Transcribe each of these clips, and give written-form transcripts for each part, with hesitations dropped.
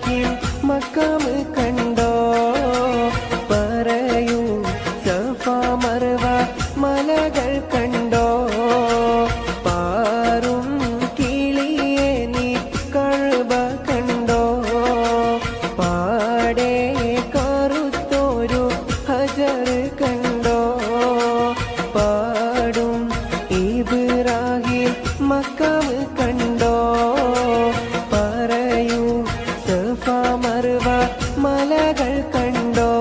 ഇബ്രാഹിം മഖാം കണ്ടോ? പറയൂ സഫ മർവ മലകൾ കണ്ടോ? പാറും കിളിയെ നീ കഅബ കണ്ടോ? പാടെ കറുത്തൊരു ഹജർ കണ്ടോ? പാടും ഇബ്രാഹിം മഖാം കണ്ടോ? പറയൂ സഫ മർവ മലകൾ കണ്ടോ?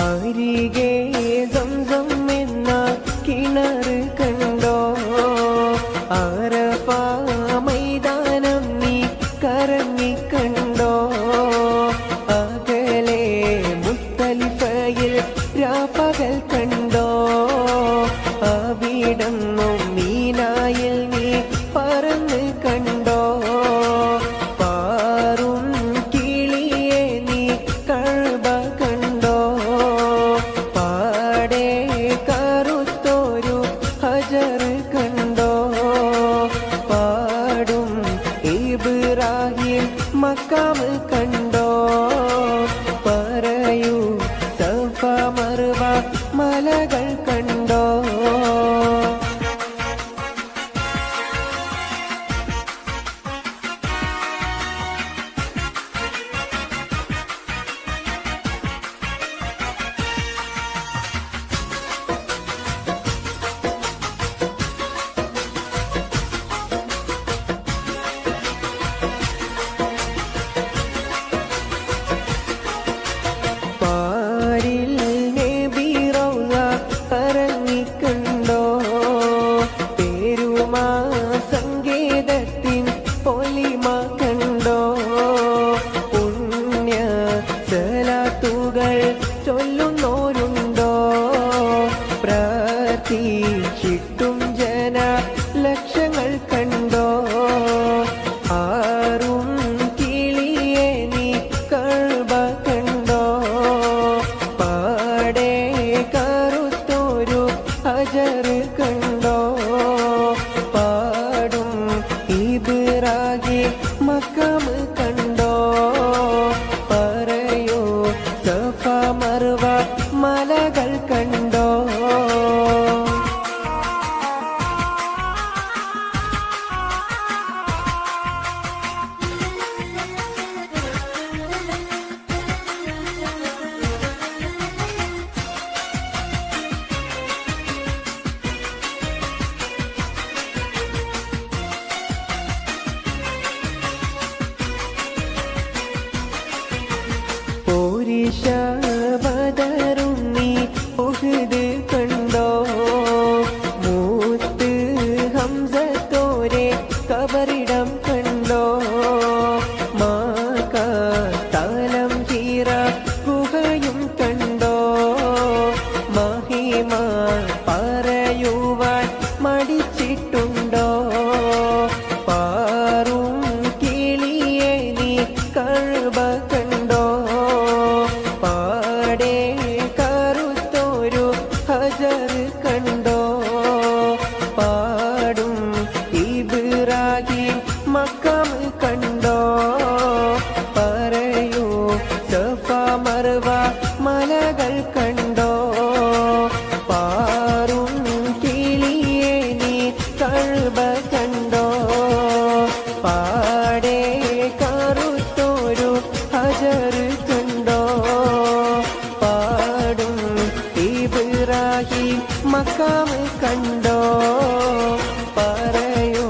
അരികെ സംസം എന്ന കിണർ കണ്ടോ? അറഫ മൈതാനം നീ കറങ്ങിക്കണ്ടോ? അകലെ മുസ്തലിഫയിൽ രാപ്പകൽ കണ്ടോ? അവിടന്നും മീനായിൽ നീ പറന്ന് കണ്ടോ? പാറും കിളിയെ നീ കഅബ കണ്ടോ? പാടെ കറുത്തൊരു ഹജർ കണ്ടോ? പാടും ഇബ്രാഹിം മഖാം കണ്ടോ? പറയൂ സഫ മർവ മലകൾ കണ്ടോ? പാരിൽ നബി റൗള കറങ്ങിക്കണ്ടോ? പേരുമാ സങ്കേതത്തിൻ പൊലിമ കണ്ടോ? പുണ്യ സലാത്തുകൾ ചൊല്ലുന്നോരുണ്ടോ? പ്രാർത്ഥിച്ചിട്ടും ജന ലക്ഷങ്ങൾ കണ്ടോ? ആറും കിളിയെ നീ കഅബ കണ്ടോ? പാടെ കറുത്തൊരു ഹജർ കണ്ടോ? പാടും ഇബ്രാഹിം മഖാം കണ്ടോ? പറയൂ സഫ മർവ മലകൾ കണ്ടോ? പോരിഷ ബദറും നീ ഉഹ്ദ് കണ്ടോ? മൂത്ത് ഹംസത്തോരെ കബറിടം കണ്ടോ? മാകാലം ഹീറ ഗുഹയും കണ്ടോ? മഹിമ പറയുവാൻ മടിച്ചിട്ടുണ്ടോ? പാറും കിളിയെ നീ കഅബ കണ്ടോ? പാടെ കറുത്തൊരു ഹജർ കണ്ടോ? പാടും ഇബ്രാഹിം മഖാം കണ്ടോ? പറയൂ സഫ മർവ മലകൾ കണ്ടോ? പാറും കിളിയെ നീ കഅബ കണ്ടോ? പാടെ കറുത്തൊരു ഹജർ കണ്ടോ? പാടും ഇബ്രാഹിം മഖാം കണ്ടോ? പറയൂ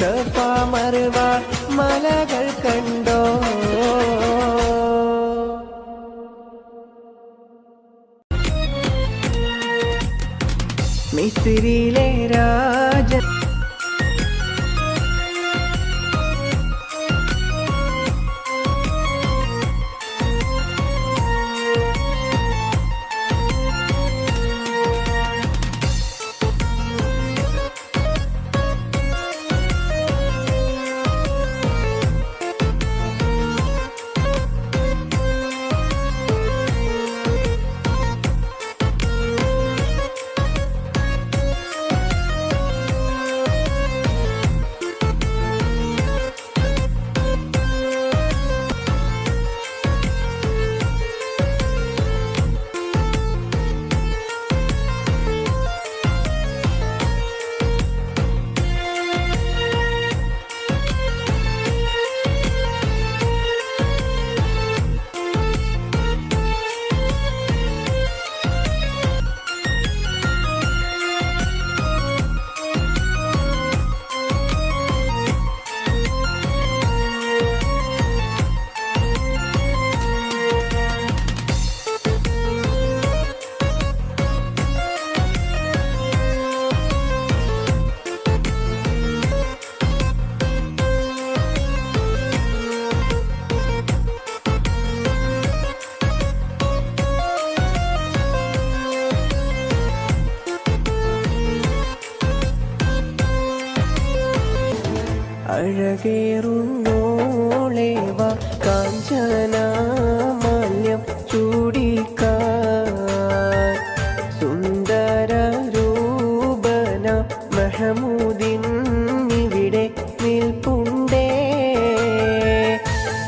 സഫ മർവ മലകൾ കണ്ടോ? മിസ്രിലെ രാജ അഴകേറുന്നോളേവ കാഞ്ചന മാല്യം ചൂടിക്കാൻ സുന്ദര രൂപന മഹമൂദിൻ ഇവിടെ നിൽപ്പുണ്ടേ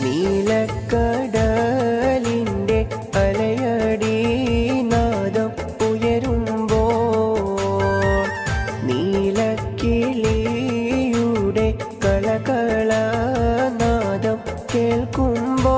നീലക്കടലിൻ്റെ അലയടി നാദം ഉയരുമ്പോൾ നീലക്കിളിയുടെ കളകളനാദം കേൾക്കുമ്പോൾ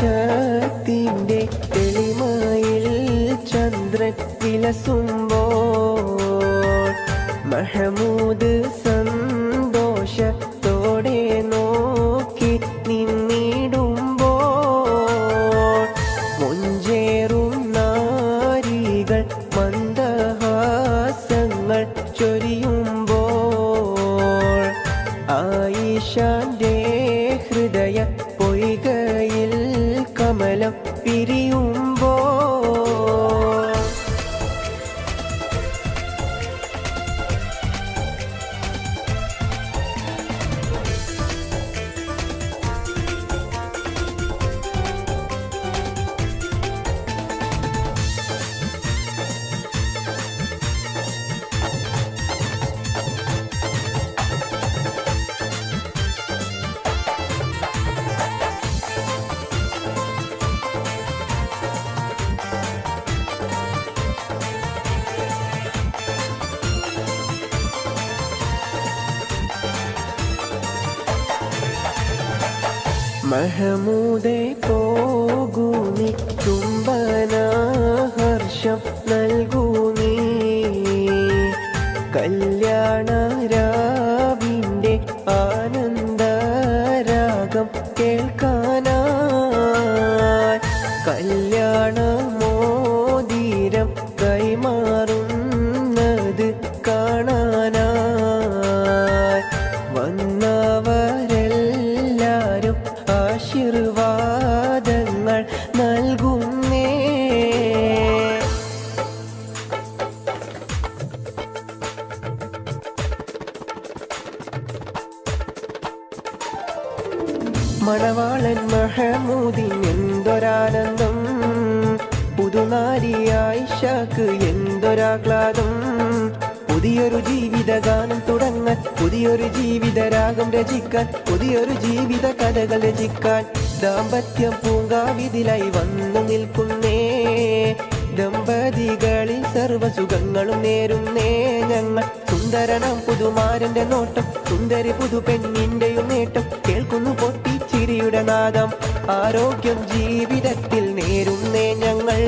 നീലാകാശത്തിൻ്റെ തെളിമയിൽ ചന്ദ്രൻ വിലസുമ്പോൾ മഹമൂദ് സന്തോഷത്തോടെ നോക്കി നിന്നിടുമ്പോൾ മുഞ്ചേറും നാരികൾ മന്ദഹാസങ്ങൾ ചൊരിയുമ്പോൾ ആയിഷാന്റെ ഹൃദയ പൊയ്കയിൽ കമലം പിരിയുമ്പോൾ മഹമൂദേ പോകൂ നീ ചുംബന ഹർഷം നൽകൂ നീ കല്യാണ രാവിൻ്റെ ആനന്ദരാഗം കേൾക്കാനായി കല്യാണ മോതിരം കൈമാറുന്നത് കാണാനായി വന്നവരെല്ലാരും ആശീർവാദങ്ങൾ നൽകുന്നേ മണവാളൻ മഹമൂദിൻ എന്തൊരാനന്ദം പുതുനാരി ആയിഷക്ക് എന്തൊരാഹ്ലാദം പുതിയൊരു ജീവിതഗാനം തുടങ്ങാൻ പുതിയൊരു ജീവിതരാഗം രചിക്കാൻ പുതിയൊരു ജീവിത കഥകൾ രചിക്കാൻ ദാമ്പത്യം പൂങ്കാവിതിലായി വന്നു നിൽക്കുന്നേ ദമ്പതികളിൽ സർവസുഖങ്ങളും നേരുന്നേ ഞങ്ങൾ സുന്ദരനാം പുതുമാരന്റെ നോട്ടം സുന്ദരി പുതു പെണ്ണിന്റെയും നേട്ടം കേൾക്കുന്നു പൊട്ടിച്ചിരിയുടെ നാദം ആരോഗ്യം ജീവിതത്തിൽ നേരുന്നേ ഞങ്ങൾ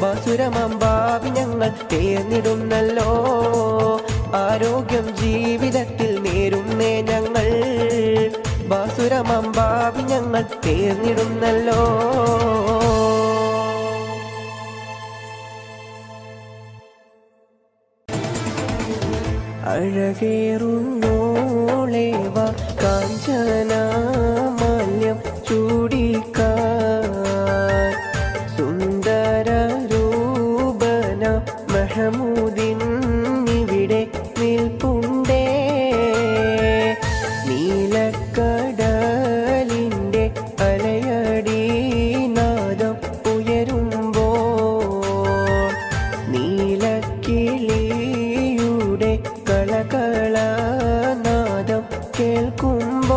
ബാസുരമാം ഭാവി ഞങ്ങൾ തേർന്നിടുന്നല്ലോ ആരോഗ്യം ജീവിതത്തിൽ നേരുന്നേ ഞങ്ങൾ ബാസുരമാം ഭാവി ഞങ്ങൾ തേർന്നിടുന്നല്ലോ അഴകേറുന്നോളേവ കാഞ്ചന മാല്യം ചൂടിക്കാൻ സുന്ദര രൂപന മഹമൂദിൻ ഇവിടെ നിൽപ്പുണ്ടേ നീലക്കടലിൻ്റെ അലയടി നാദം ഉയരുമ്പോൾ നീലക്കിളിയുടെ കളകളനാദം കേൾക്കുമ്പോൾ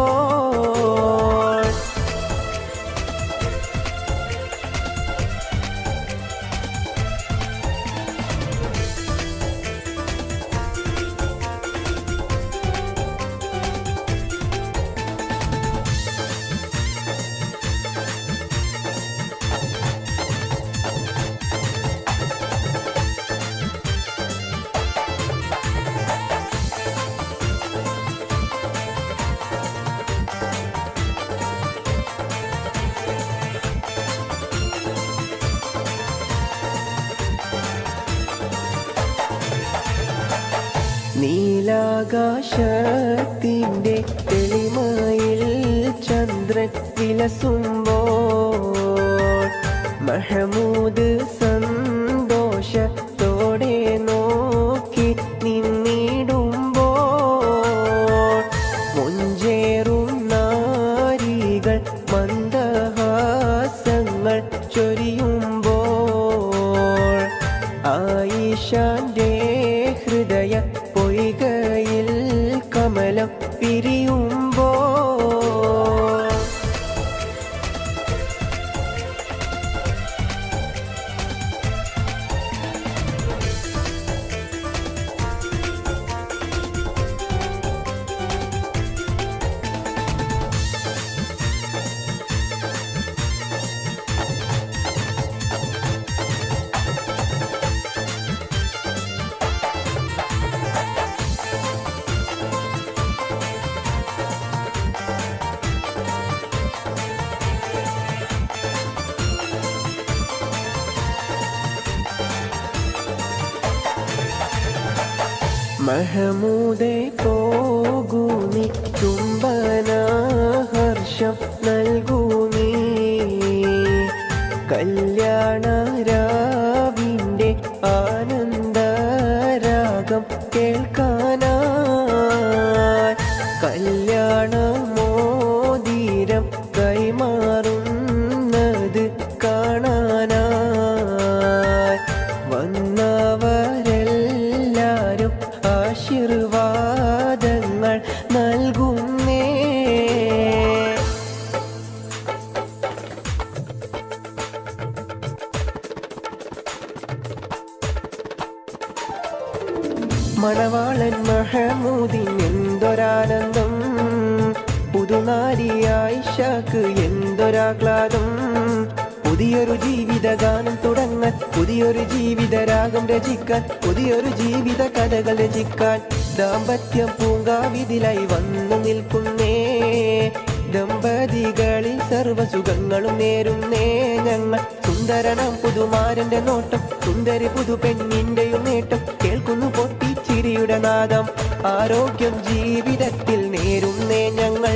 നീലാകാശത്തിൻ്റെ തെളിമയിൽ ചന്ദ്രൻ വിലസുമ്പോൾ മഹമൂദ് സന്തോഷത്തോടെ നോക്കി നിന്നിടുമ്പോൾ മുഞ്ചേറും നാരികൾ മന്ദഹാസങ്ങൾ ചൊരിയുമ്പോൾ ആയിഷാന്റെ ഹൃദയ പൊയ്കയിൽ കമലം പിരിയുമ്പോൾ മഹമൂദേ പോകൂ നീ ചുംബന ഹർഷം നൽകൂ നീ കല്യാണ രാവിൻ്റെ ആനന്ദരാഗം കേൾക്കാനായി കല്യാണ മോതിരം കൈമാറുന്നത് കാണാനായി വന്നവരെല്ലാരും ആശീർവാദങ്ങൾ നൽകുന്നേ. മണവാളൻ മഹമൂദിൻ എന്തൊരാനന്ദം, പുതുനാരി ആയിഷക്ക് എന്തൊരാഹ്ലാദം. പുതിയൊരു ജീവിതഗാനം തുടങ്ങാൻ, പുതിയൊരു ജീവിതരാഗം രചിക്കാൻ, പുതിയൊരു ജീവിത കഥകൾ രചിക്കാൻ ദാമ്പത്യം പൂങ്കാവിതിലായി വന്നു നിൽക്കുന്നേ. ദമ്പതികളിൽ സർവസുഖങ്ങളും നേരുന്നേ ഞങ്ങൾ. സുന്ദരനാം പുതുമാരന്റെ നോട്ടം, സുന്ദരി പുതു പെണ്ണിന്റെയും നേട്ടം കേൾക്കുന്നു പൊട്ടിച്ചിരിയുടെ നാദം. ആരോഗ്യം ജീവിതത്തിൽ നേരുന്നേ ഞങ്ങൾ.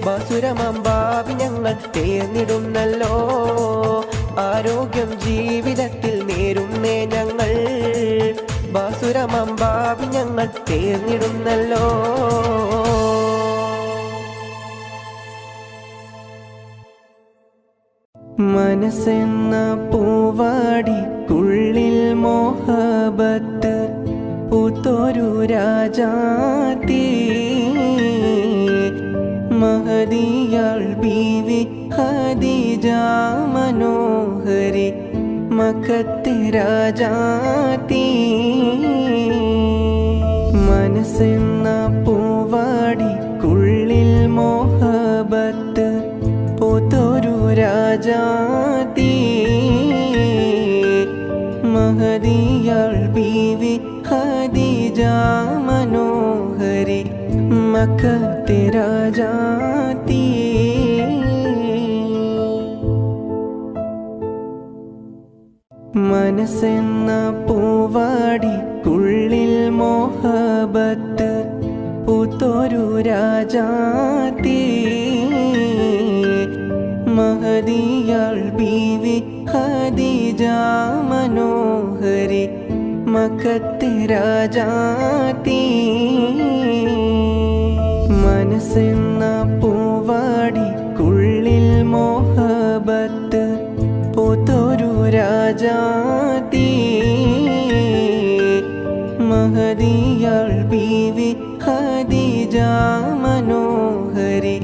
ബാസുരമാം ഭാവി ഞങ്ങൾ തേർന്നിടുന്നല്ലോ. ആരോഗ്യം ജീവിതത്തിൽ നേരുന്നേ ഞങ്ങൾ. ബാസുരമാം ഭാവി ഞങ്ങൾ തേർന്നിടുന്നല്ലോ. മനസ്സെന്ന പൂവാടിക്കുള്ളിൽ മോഹബത്ത് പൂത്തൊരു രാജാത്തി. മഹദിയാൾ ബീവി ഖദീജ മനോഹരി മക്കത്തെ രാജാത്തി. മനസ്സെന്ന പൂവാടിക്കുള്ളിൽ മോഹബത്ത് പൂത്തൊരു രാജാത്തി. മഹദിയാൾ ബീവി ഖദീജ മനോഹരി മക്കത്തെ രാജാത്തി. മനസ്സെന്ന പൂവാടിക്കുള്ളിൽ മോഹബത്ത് പൂത്തൊരു രാജാത്തി. മഹദിയാൾ ബീവി ഖദീജ മനോഹരി മക്കത്തെ രാജാത്തി. മനസ്സെന്ന പൂവാടിക്കുള്ളിൽ മോഹബത്ത് പൂത്തൊരു രാജാത്തി. മഹദിയാൾ ബീവി ഖദീജ മനോഹരി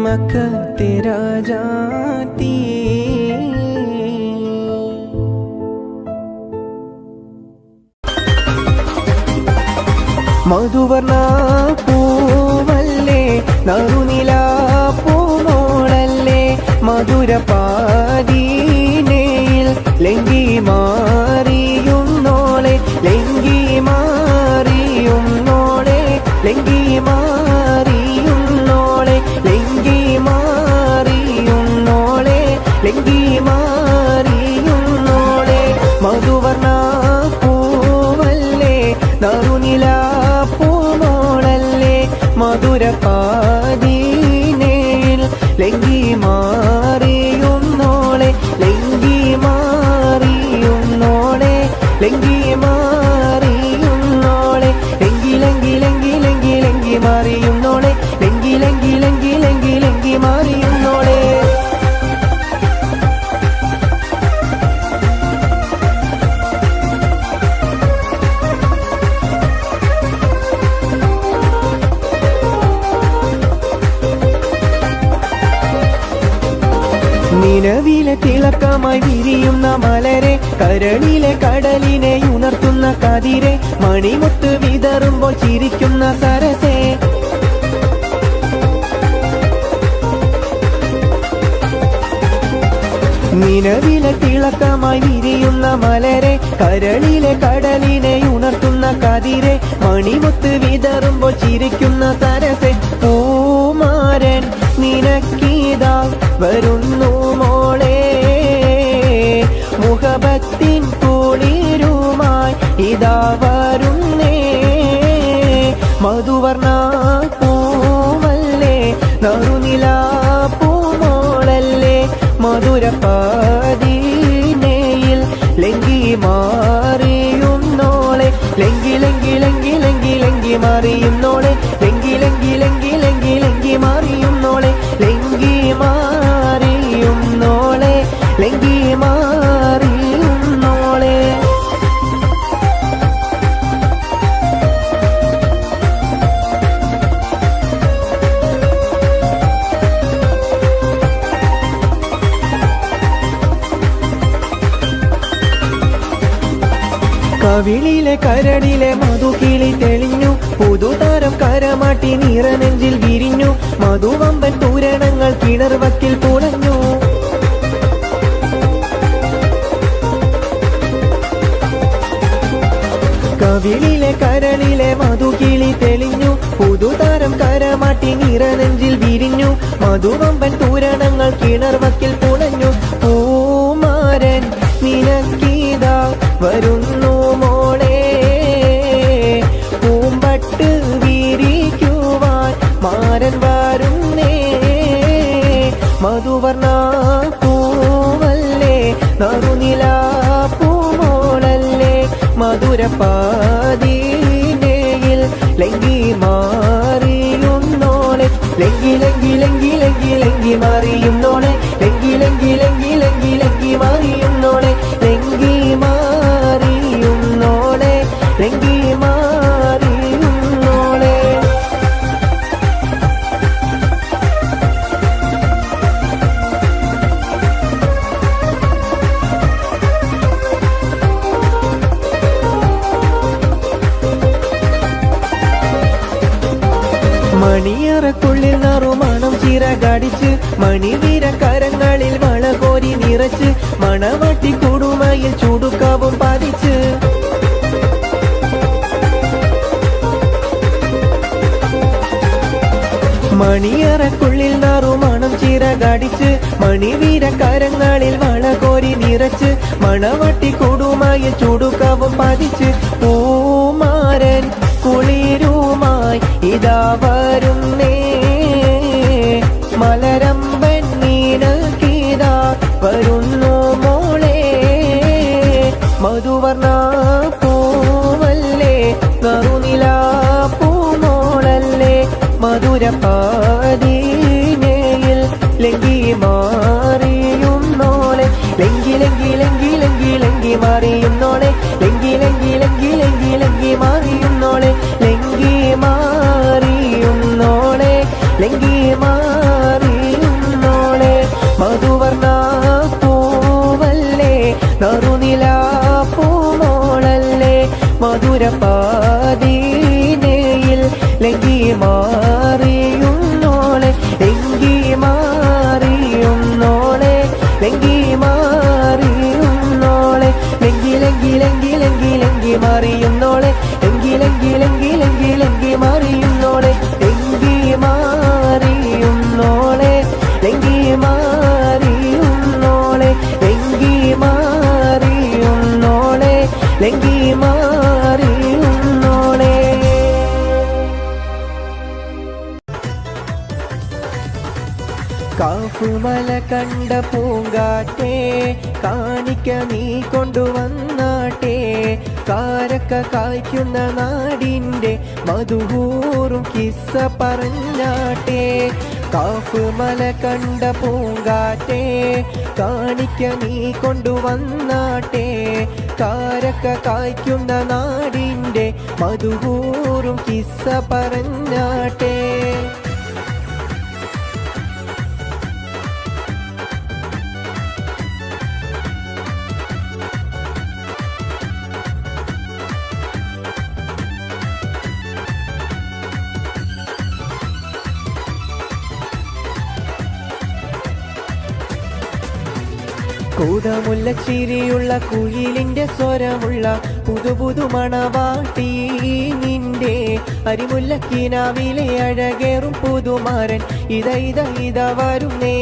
മക്കത്തെ രാജാത്തി. മധുവർണ പൂവല്ലേ നറുനില പൂമോളല്ലേ. മധുരപാദീനയിൽ ലങ്കി മാറിയുന്നോളെ, ലങ്കി മാറിയുന്നോളെ, ലങ്കി മാറിയുന്നോളെ, ലങ്കി മാറിയുന്നോളെ, ലങ്കി മാറിയുന്നോളെ. മധുവർണ പൂവല്ലേ നറുനില നറുനിലാപ്പൂമോളല്ലേ മധുരപാദീനയിൽ ലങ്കി മാറിയുന്നോളെ ലങ്കി മാറിയുന്നോളെ ലങ്കി മാറിയുന്നോളെ ലങ്കി ലങ്കി ലങ്കി ലങ്കി ലങ്കി മാറിയുന്നോളെ ലങ്കി ലങ്കി ലങ്കി ലങ്കി ലങ്കി മാറിയുന്നോളെ നിലവിലെ തിളക്കമായി വിരിയുന്ന മലരെ കരളിലെ കടലിനെ ഉണർത്തുന്ന കതിരെ മണിമുത്ത് വിതറുമ്പോൾ ചിരിക്കുന്ന സരസേ നിലവിലെ തിളക്കമായി വിരിയുന്ന മലരെ കരളിലെ കടലിനെ ഉണർത്തുന്ന കതിരെ മണിമുത്ത് വിതറുമ്പോൾ ചിരിക്കുന്ന സരസേ പൂമാരൻ നിനക്കീതാ വരുന്നു മോളെ മുഹബത്തിൻ കുളിരുമായി ഇതാ വരുന്നേ മധുവർണ്ണ പൂവല്ലേ നറുനിലാപ്പൂമോളല്ലേ മധുരപാദീനയിൽ ലങ്കി മാറിയുന്നോളെ ലങ്കി ലങ്കി ലങ്കി ലങ്കി ലങ്കി മാറിയുന്നോളെ ലങ്കി ലങ്കി ലങ്കി ലങ്കി ലങ്കി മാറിയുന്നോളെ ലങ്കി മാറിയുന്നോളെ ലങ്കി മാറിയുന്നോളെ കവിളിലെ കരടിലെ മധുകിളി തെളിഞ്ഞു പുതുതാരം കരമാട്ടി നിറനെഞ്ചിൽ വിരിഞ്ഞു മധുവമ്പൻ തൂരണങ്ങൾ കിണർവക്കിൽ പുളഞ്ഞു കവിളിലെ കരളിലെ മധുകിളി തെളിഞ്ഞു പുതുതാരം കരമാട്ടി നിറനെഞ്ചിൽ വിരിഞ്ഞു മധുവമ്പൻ തൂരണങ്ങൾ കിണർവക്കിൽ പുളഞ്ഞു പൂമാരൻ നിനക്കീതാ വരുന്നു മോളെ പൂമ്പട്ട് വിരിക്കുവാൻ മാരൻ വരുന്നേ മധുവർണ്ണ പൂവല്ലേ നറുനിലാപ്പൂമോളല്ലേ മധുരപാദീനയിൽ ലങ്കി മാറിയുന്നോളെ ലങ്കി ലങ്കി ലങ്കി ലങ്കി ലങ്കി മാറിയുന്നോളെ ലങ്കി ലങ്കി ലങ്കി ലങ്കി ലങ്കി മാറിയുന്നോളെ ലങ്കി മാറിയുന്നോളെ ലങ്കി മാറിയുന്നോളെ മണിയറക്കുള്ളിൽ നറുമണം ചിറകടിച്ച് മണിവീര കരങ്ങളിൽ വളകോരി നിറച്ച് മണവട്ടി കുടുമയിൽ ചുടുക്കവും പതിച്ച് മണിയറക്കുള്ളിൽ നറുമണം ചിറകടിച്ച് മണിവീര കരങ്ങളിൽ വളകോരി നിറച്ച് മണവട്ടി കുടുമയിൽ ചുടുക്കവും പതിച്ച് പൂമാരൻ കുളിരുമായി ഇതാ വരുന്നേ മലരമ്പൻ നീനക്കീതാ വരുന്നു മോളെ മധുവർണ്ണ പൂവല്ലേ നറുനിലാപ്പൂമോളല്ലേ മധുരപാദീനയിൽ ലങ്കി മാറിയുന്നോളെ ലങ്കി ലങ്കി ലങ്കി ലങ്കി ലങ്കി മാറിയുന്നോളെ ലങ്കി ലങ്കി ലങ്കി ലങ്കി ലങ്കി മാറിയുന്നോളെ ലങ്കി മാറിയുന്നോളെ ലങ്കി മാറിയുന്നോളെ മധുവർണ്ണ പൂവല്ലേ നറുനിലാപ്പൂമോളല്ലേ മധുരപാദീനയിൽ ലങ്കി മാറിയുന്നോളെ ലങ്കി മാറിയുന്നോളെ ലങ്കി മാറിയുന്നോളെ ലങ്കി ലങ്കി ലങ്കി ലങ്കി ലങ്കി മാറിയുന്നോളെ ലങ്കി ലങ്കി ലങ്കി ലങ്കി ലങ്കി മാറിയുന്നോളെ ലങ്കി മാറിയുന്നോളെ ലങ്കി മാറിയുന്നോളെ ലങ്കി മാറിയുന്നോളെ ലങ്കി മാറിയുന്നോളെ കാഫ് മല കണ്ട പൂങ്കാറ്റേ കാണിക്ക നീ കൊണ്ടുവന്നാട്ടെ കാരക്ക കായ്ക്കുന്ന നാടിൻ്റെ മധുഹൂറും കിസ്സ പറഞ്ഞാട്ടെ കാഫ് മല കണ്ട പൂങ്കാറ്റേ കാണിക്ക നീ കൊണ്ടുവന്നാട്ടെ കാരക്ക കായ്ക്കുന്ന നാടിൻ്റെ മധുഹൂറും കിസ്സ പറഞ്ഞാട്ടെ കൂടമുല്ല ചിരിയുള്ള കുയിലിൻ്റെ സ്വരമുള്ള പുതുപുതു മണവാട്ടി നിന്റെ അരിമുല്ലക്കിനാവിലെ അഴകേറും പുതുമാരൻ ഇത വരുന്നേ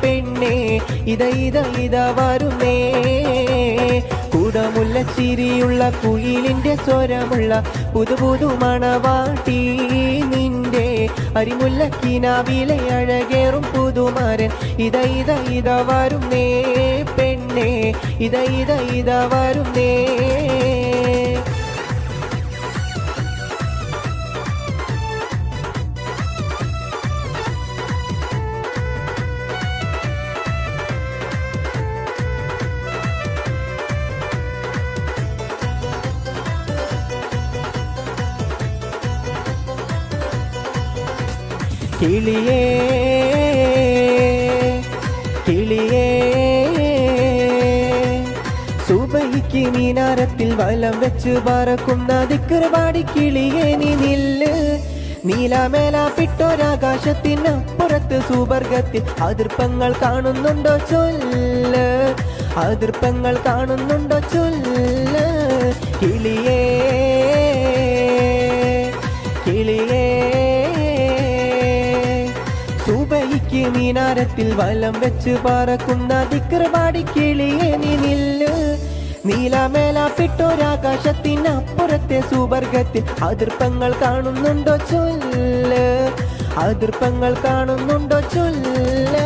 പെണ്ണേ ഇത വരുന്നേ കൂടമുല്ല ചിരിയുള്ള കുയിലിൻ്റെ സ്വരമുള്ള പുതുപുതു മണവാട്ടി നിന്റെ അരിമുല്ലക്കിനാവിലെ അഴകേറും പുതുമാരൻ ഇത വരുന്നേ പെണ്ണേ ഇത വരുന്നേ കിളിയേ കിളിയേ സുബഹിക്ക് മീനാരത്തിൽ വലം വെച്ച് പറക്കുന്ന ദിക്റുപാടി കിളിയേ നീ നില്ല് നീലാമേലാപ്പിട്ടൊരാകാശത്തിനപ്പുറത്ത് സുവർഗത്തിൽ അതിർപ്പങ്ങൾ കാണുന്നുണ്ടോ ചൊല്ല് അതിർപ്പങ്ങൾ കാണുന്നുണ്ടോ ചൊല്ല് കിളിയേ കിളിയേ സുബഹിക്ക് മീനാരത്തിൽ വലം വെച്ച് പറക്കുന്ന ദിക്റുപാടി കിളിയേ നീ നില്ല് നീലാമേലാപ്പിട്ടൊരാകാശത്തിനപ്പുറത്തെ സുവർഗത്തിൽ അതിർപ്പങ്ങൾ കാണുന്നുണ്ടോ ചൊല്ല് അതിർപ്പങ്ങൾ കാണുന്നുണ്ടോ ചൊല്ല്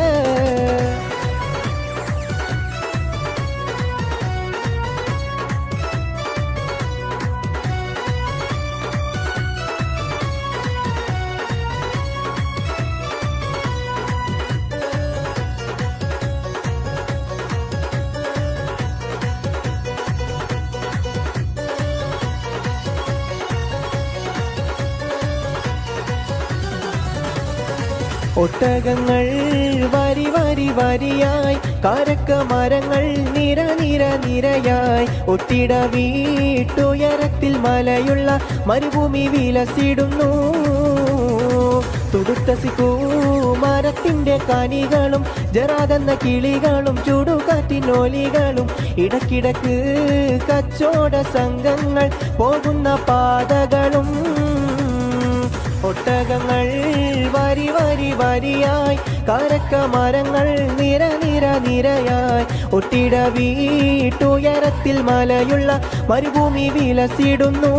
ഒട്ടകങ്ങൾ വരി വരി വരിയായി കാരക്ക മരങ്ങൾ നിര നിര നിരയായി ഒട്ടിട വീട്ടുയരത്തിൽ മലയുള്ള മരുഭൂമി വിലസിടുന്നു തുടുത്ത സിക്കൂ മരത്തിൻ്റെ കനികളും ജറാതെന്ന കിളികളും ചുടുകാറ്റിനോലികളും ഇടക്കിടക്ക് കച്ചോട സംഘങ്ങൾ പോകുന്ന പാതകളും ഒട്ടകങ്ങൾ വരി വരി വരിയായി കാരക്ക മരങ്ങൾ നിര നിര നിരയായി ഒട്ടിട വീട്ടുയരത്തിൽ മലയുള്ള മരുഭൂമി വിലസിടുന്നു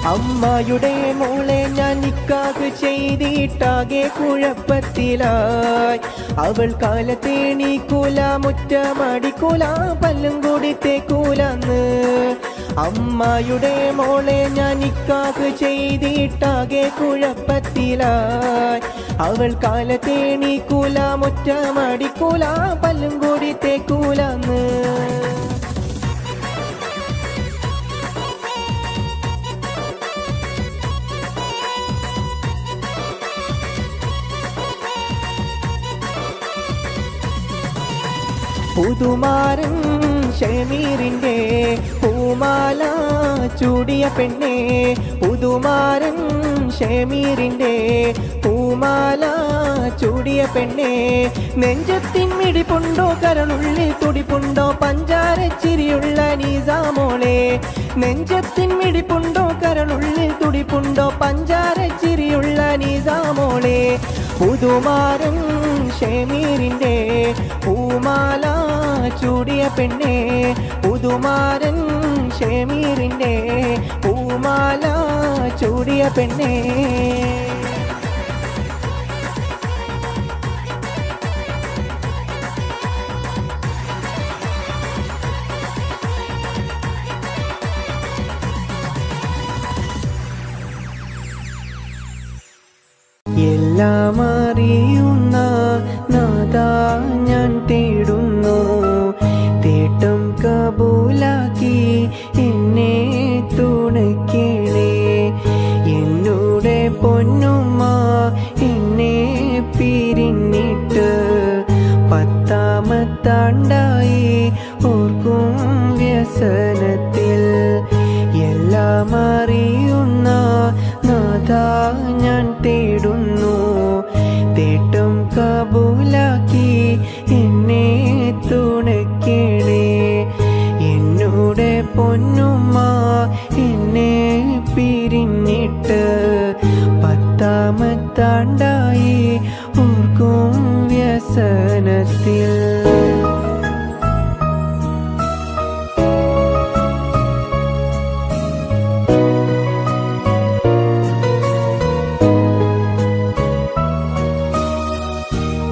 അമ്മയുടെ മോളെ ഞാൻ നിക്കാഹ് ചെയ്തിട്ടാകെ കുഴപ്പത്തിലായി അവൾ കാലത്തേണീക്കൂല മുറ്റമടിക്കൂല പല്ലും കൂടി തേക്കൂലന്ന് അമ്മയുടെ മോളെ ഞാൻ നിക്കാഹ് ചെയ്തിട്ടാകെ കുഴപ്പത്തിലായി അവൾ കാലത്തേണീക്കൂല മുറ്റമടിക്കൂല പല്ലും കൂടി തേക്കൂലന്ന് പുതുമാരൻ ഷമീറിൻ്റെ പൂമാല ചൂടിയ പെണ്ണേ പുതുമാരൻ ഷമീറിൻ്റെ പൂമാല ചൂടിയ പെണ്ണേ നെഞ്ചത്തിൻ മിടിപ്പുണ്ടോ കരളുള്ളിൽ തുടിപ്പുണ്ടോ പഞ്ചാരച്ചിരിയുള്ള നിസാമോളെ നെഞ്ചത്തിൻ മിടിപ്പുണ്ടോ കരളുള്ളിൽ തുടിപ്പുണ്ടോ പഞ്ചാരച്ചിരിയുള്ള നിസാമോളെ പുതുമാരൻ ഷമീറിൻ്റെ പൂമാല ചൂടിയ പെണ്ണേ പുതുമാരൻ ഷമീറിൻ്റെ പൂമാല ചൂടിയ പെണ്ണേ എല്ലാം അറിയുന്ന നാഥാ ഞാൻ തേടുന്നു തേട്ടം കബൂലാക്കി എന്നെ തുണയ്ക്കണേ എന്നോടെ പൊന്നുമ്മ എന്നെ പിരിഞ്ഞിട്ട് 10-ാമത്താണ്ടായി ഓർക്കും വ്യസനത്തിൽ എല്ലാം അറിയുന്ന നാഥാ ഞാൻ തേടുന്നു തേട്ടം കബൂലാക്കി എന്നെ തുണയ്ക്കണേ എന്നോടെ പൊന്നുമ്മ എന്നെ പിരിഞ്ഞിട്ട് 10-ാമത്താണ്ടായി ഓർക്കും വ്യസനത്തിൽ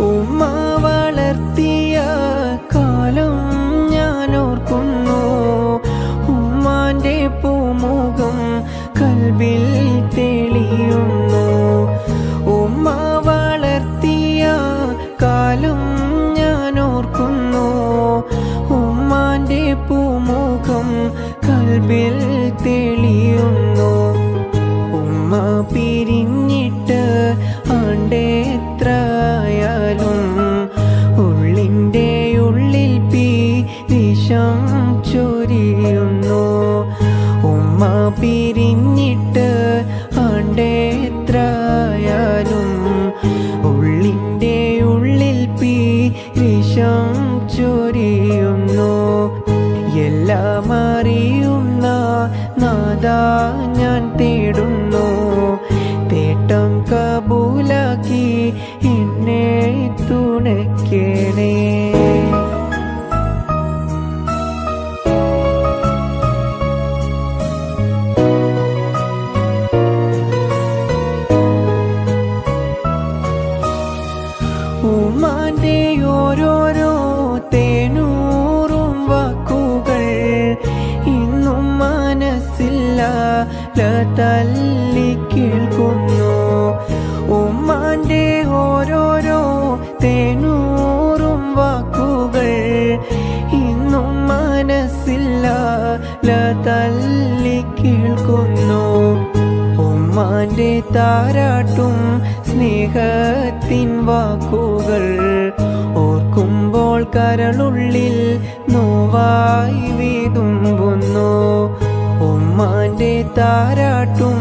ഉമ്മ വളർത്തിയ കാലം ഞാനോർക്കുന്നു ഉമ്മാൻ്റെ പൂമുഖം കൽവിൽ തെളിയുന്നു ഉമ്മ വളർത്തിയ കാലം ഞാനോർക്കുന്നു ഉമ്മാൻ്റെ പൂമുഖം കൽവിൽ തെളിയുന്നു ഉമ്മ പിരിഞ്ഞിട്ട് ആണ്ടെത്രയാലും ഉള്ളിൻ്റെ ഉള്ളിൽ വിഷം ചൊരിയുന്നു ഉമ്മ പിരിഞ്ഞിട്ട് ആണ്ടെത്രയാലും ഉള്ളിൻ്റെ ഉള്ളിൽ വിഷം ചൊരിയുന്നു എല്ലാം അറിയുന്ന നാഥാ ഞാൻ തേടുന്നു തേട്ടം കബൂലാക്കി എന്നെ തുണയ്ക്കണേ ഉമ്മാൻ്റെ ഓരോരോ തേനൂറും വാക്കുകൾ ഇന്നും മനസ്സില്ല തല്ലി കേൾക്കുന്നു ഉമ്മാൻ്റെ ഓരോരോ തേനൂറും വാക്കുകൾ ഇന്നും മനസ്സില്ല തല്ലി കേൾക്കുന്നു ഉമ്മാൻ്റെ താരാട്ടും സ്നേഹത്തിൻ വാക്കുകൾ ഓർക്കുമ്പോൾ കരളുള്ളിൽ നോവായി വീതുമ്പുന്നു ഉമ്മാൻ്റെ താരാട്ടും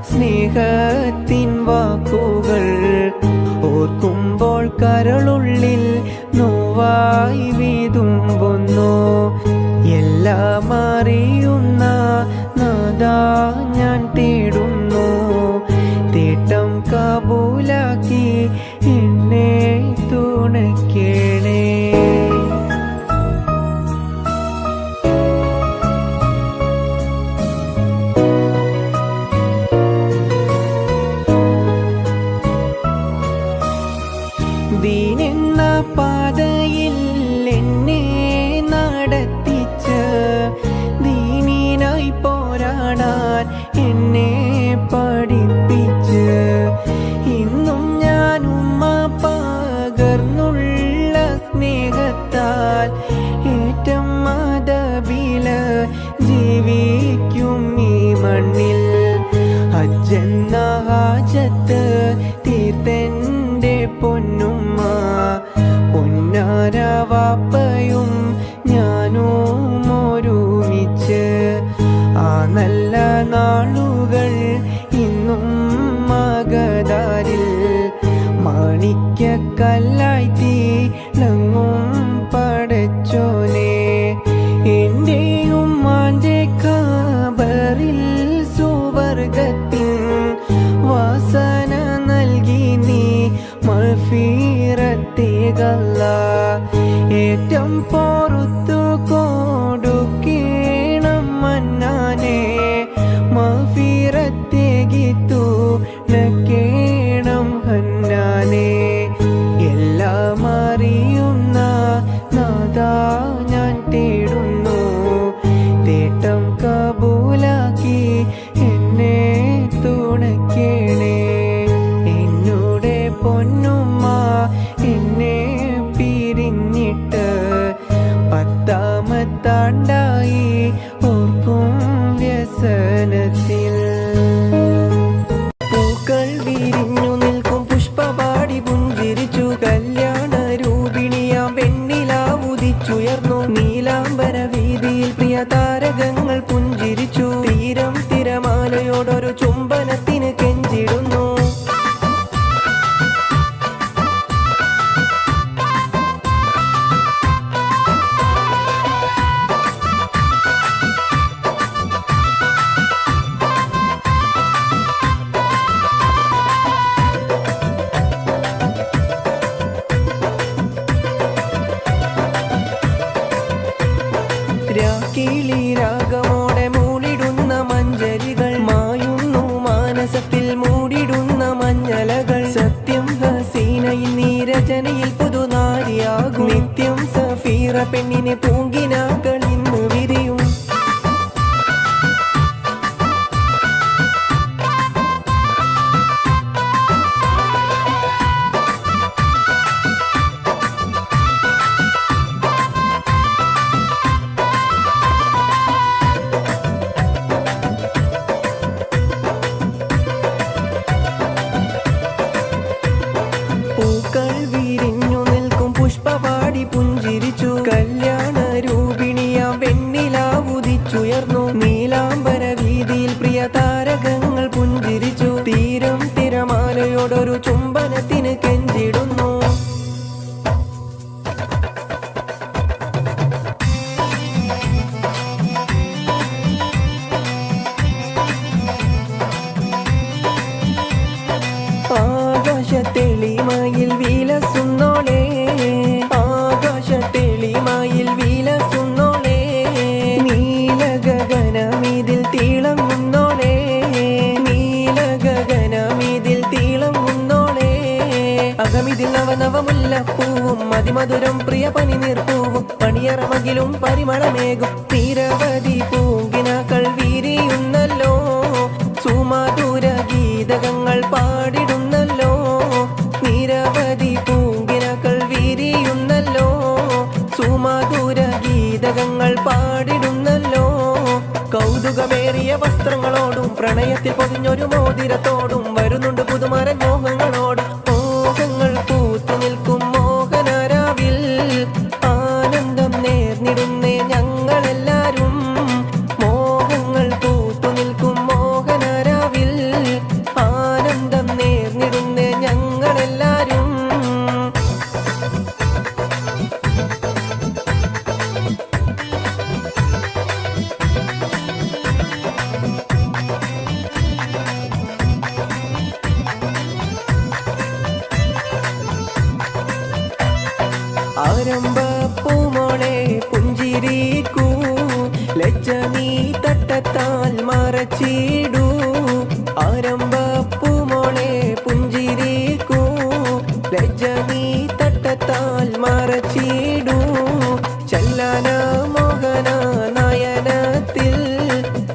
സ്നേഹത്തിൻ വാക്കുകൾ ഓർക്കുമ്പോൾ കരളുള്ളിൽ നോവായി വീതുമ്പുന്നു എല്ലാം അറിയുന്ന നാഥാ ഞാൻ തേടുന്നു തേട്ടം കബൂലാക്കി എന്നെ തുണയ്ക്കണേ ദീനെന്ന പാതയിൽ എന്നെ നടത്തിച്ച് ദീനിനായി പോരാടാൻ എന്നെ പഠിപ്പിച്ച് ഇന്നും ഞാൻ ഉമ്മ പകർന്നുള്ള സ്നേഹത്താൽ ഏറ്റം മതബില് ജീവിക്കും ഈ മണ്ണിൽ ഹജ്ജെന്ന ഹാജത്ത് തീർത്തെൻ്റെ പൊന്നുമ്മ പൊന്നാരവാപ്പയും ഞാനും ഒരുമിച്ച് ആ നല്ല നാളുകൾ ഇന്നും മഗദാരിൽ മാണിക്യക്കല്ലായി തിളങ്ങും പടച്ചോനെ എൻ്റെ ഉമ്മാൻ്റെ ഖബറിൽ സുവർഗത്തിൻ വാസന നൽകി നീ മഗ്ഫിറത്ത് പ്രത്യേകല്ല ഏറ്റം പൊറുത്തു കൊടുക്കണം മന്നാനെ മഗ്ഫിറത്തേകിത്തു നക്കേണം ഹന്നാനെ എല്ലാം അറിയുന്ന നാദാ ഞാൻ തേടുന്നു തേട്ടം കബൂലാക്കി എന്നെ തുണയ്ക്കണേ എന്നോടെ പൊന്നുമ്മ എന്നെ പിരിഞ്ഞിട്ട് 10ാമത്താണ്ടായി ഓർക്കും വ്യസനത്തിൽ പൂക്കൾ വിരിഞ്ഞു നിൽക്കും പുഷ്പവാടി പുഞ്ചിരിച്ചു കല്യാണ രൂപിണിയാം വെണ്ണിലാവുദിച്ചുയർന്നു നീലാംബര വീതിയിൽ പ്രിയ താരകങ്ങൾ പുഞ്ചിരിച്ചു തീരം തിരമാലയോടൊരു ചുംബനത്തിന് കെഞ്ചിടുന്നു രാക്കിളി രാഗമോടെ മൂടിടുന്ന മഞ്ചരികൾ മായുന്നു മാനസത്തിൽ മൂടിടുന്ന മഞ്ഞലകൾ സത്യം ഹസീനയിൽ നീരജനയിൽ പുതുനാരിയാകും നിത്യം സഫീറ പെണ്ണിനെ പൂങ്കിനാക്കൾ ഇന്ന് വിരിയും പൂക്കൾ വിരിഞ്ഞു നിൽക്കും പുഷ്പവാടി പുഞ്ചിരിച്ചു കല്യാണ രൂപിണിയാം വെണ്ണിലാവുദിച്ചുയർന്നു നീലാംബര വീതിയിൽ പ്രിയ താരകങ്ങൾ പുഞ്ചിരിച്ചു തീരം തിരമാലയോടൊരു ചുംബനത്തിന് കെഞ്ചിടുന്നു ആകാശത്തെളിമയിൽ വിലസുന്നോളേ ആകാശത്തെളിമയിൽ വിലസുന്നോളേ നീലഗഗനമിതിൽ തിളങ്ങുന്നോളേ നീലഗഗനമിതിൽ തിളങ്ങുന്നോളേ അകമിതിൽ നവനവമുല്ലപ്പൂവും അതിമധുരം പ്രിയ പനിനീർപ്പൂവും പണിയറമകിലും പരിമളമേകും നിരവധി പൂങ്കിനാക്കൾ വിരിയുന്നല്ലോ സുമധുര ഗീതകങ്ങൾ പാടിടുന്നല്ലോ നിരവധി പൂങ്കിനകൾ വിരിയുന്നല്ലോ സുമധുര ഗീതകങ്ങൾ പാടിടുന്നല്ലോ കൗതുകമേറിയ വസ്ത്രങ്ങളോടും പ്രണയത്തിൽ പൊതിഞ്ഞൊരു മോതിരത്തോടും വരുന്നുണ്ട് പുതുമരൻ മോഹങ്ങളോടും മോഹങ്ങൾ പൂത്തു നിൽക്കും മോഹനരാവിൽ ആനന്ദം നേർന്നിടുന്നേ ഞങ്ങളെല്ലാരും മോഹങ്ങൾ പൂത്തു നിൽക്കും മോഹനരാവിൽ ആനന്ദം നേർന്നിടുന്നേ ഞങ്ങളെല്ലാരും ആരംഭ പൂമോളെ പുഞ്ചിരിക്കൂ ലജ്ജ നീ തട്ടത്താൽ മറച്ചിടൂ ആരംഭ പൂമോളെ പുഞ്ചിരിക്കൂ ലജ്ജ നീ തട്ടത്താൽ മറച്ചിടൂ ചല്ലാന മോഹന നയനത്തിൽ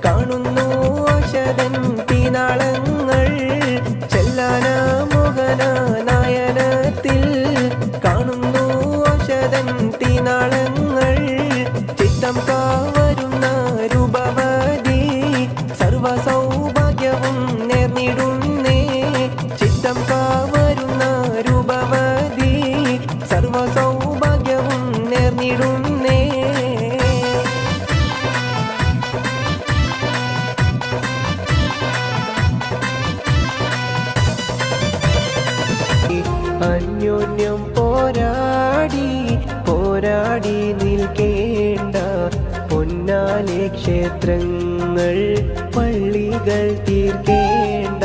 കാണുന്നു ആശതൻ തീനാളങ്ങൾ ചല്ലാന മോഹന നയനത്തിൽ കാണുന്നു ആശതൻ തീനാളങ്ങൾ ചിത്തം കാവരുന്ന രൂപവതി സർവ സൗഭാഗ്യവും നേർന്നിടുന്നേ ചിത്തം കാവരുന്ന രൂപവതി സർവ സൗഭാഗ്യവും നേർന്നിടുന്നേ അന്യോന്യം പോരാടി പോരാടി നിൽക്കേണ്ട പൊന്നാലെ ക്ഷേത്രങ്ങൾ പള്ളികൾ തീർക്കേണ്ട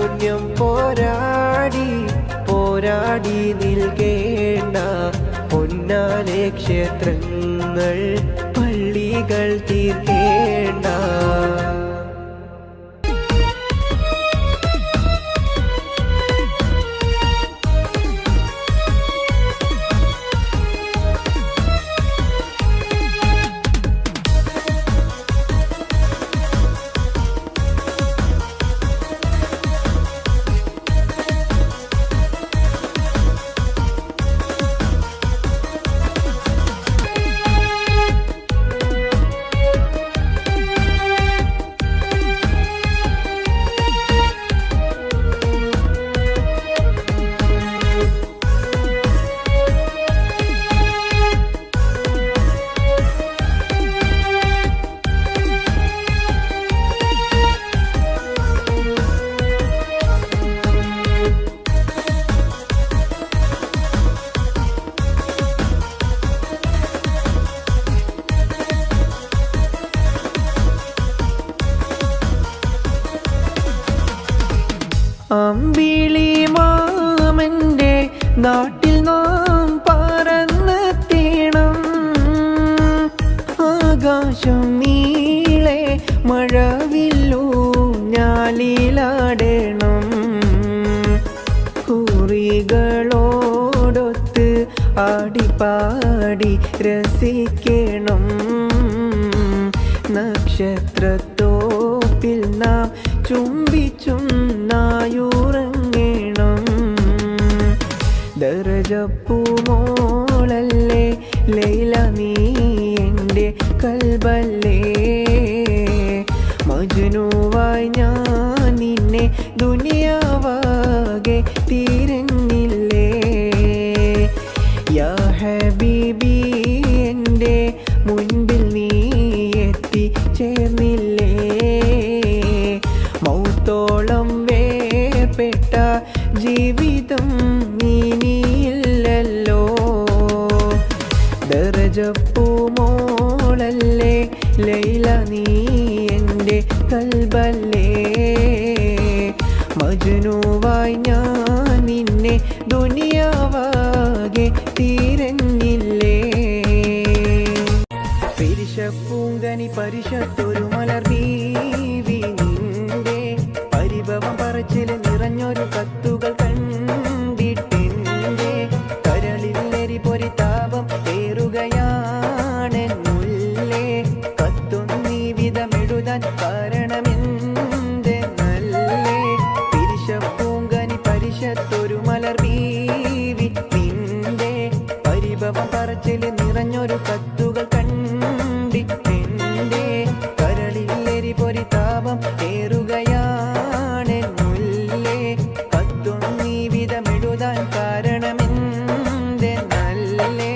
ശൂന്യം പോരാടി പോരാടി നിൽക്കേണ്ട പൊന്നാലെ ക്ഷേത്രങ്ങൾ പള്ളികൾ തീർക്കേണ്ട. അമ്പിളി മാമന്റെ നാട്ടിൽ നാം പറന്നെത്തണം. ആകാശം നീളെ മഴവില്ലൂഞ്ഞാലിലാടണം. കുറികളോടൊത്ത് ആടിപ്പാടി രസിക്കണം. നക്ഷത്രത്തോപ്പിൽ നാം ചുംബിച്ചും നായുറങ്ങണം. ദറജപ്പൂമോളല്ലേ ലൈല നീ എൻ്റെ കൽബല്ലേ. മജ്നുവായി ഞാൻ നിന്നെ ദുനിയാവാകെ തിരഞ്ഞില്ലേ. യാ ഹബീബി എൻ്റെ മുൻപിൽ നീ എത്തിച്ചേർന്നില്ലേ. മൗത്തോളം വേർപെട്ട ജീവിതം ഇനിയില്ലല്ലോ. ദറജപ്പൂമോളല്ലേ ലൈല നീ എൻ്റെ കൽബല്ലേ. മജ്നുവായി ഞാൻ നിന്നെ ദുനിയാവാകെ തിരഞ്ഞില്ലേ. പിരിശപ്പൂങ്കനി പരിശത്തൊരു മലർ ബീവി നിന്റെ പരിഭവം പറച്ചില് നിറഞ്ഞൊരു കത്തുകൾ കണ്ടിട്ടെന്റെ കരളിൽ പൊരിതാപം ഏറുകയാണെന്നുള്ളേ. കത്തൊന്നീ വിധമെഴുതാൻ കാരണമെന്ത് നല്ലേ. പിരിശപ്പൂങ്കനി പരിശത്തൊരു മലർ ബീവി നിന്റെ പരിഭവം പറച്ചില് നിറഞ്ഞൊരു കത്തുകൾ കണ്ടിട്ടെന്റെ കരളിൽ പൊരിതാപം ഏറുകയാണെന്നുള്ളേ. കത്തൊന്നീ വിധമെഴുതാൻ കാരണമെന്ത് നല്ലേ.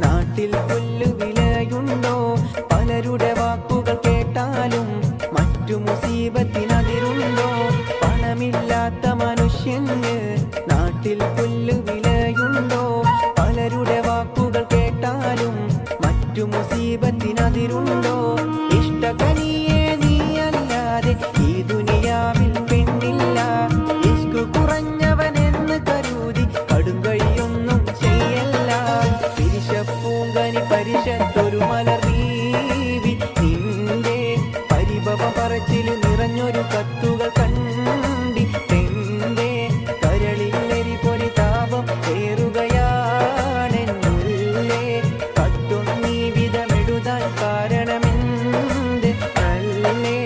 നാട്ടിൽ പുല്ലുവിലയുണ്ടോ? പലരുടെ വാക്കുകൾ കേട്ടാലും മറ്റു മുസീബത്തിനതിരുണ്ടോ? പണമില്ലാത്ത മനുഷ്യന് നാട്ടിൽ പുല്ലുവിലയുണ്ടോ? പലരുടെ വാക്കുകൾ കേട്ടാലും മറ്റു മുസീബത്തിനതിരുണ്ടോ? ഇഷ്ടകനിയെ നീയല്ലാതെ ഈ ദുനിയാവിൽ പെണ്ണില്ല. ഇഷ്കു കുറഞ്ഞവനെന്ന് കരുതി കടുങ്കഴിയൊന്നും ചെയ്യല്ല. പിരിശപ്പൂങ്കനി പരിശത്തൊരു മലർവീവി നിന്റെ പരിഭവ പറച്ചില് നിറഞ്ഞൊരു കത്തുകൾ കണ്ടിട്ടെന്റെ കരളിലെരി പൊരി താപം ഏറുകയാണെന്നുള്ളേ. കത്തൊന്നീ വിധമെഴുതാൻ കാരണമെന്ത് അല്ലേ?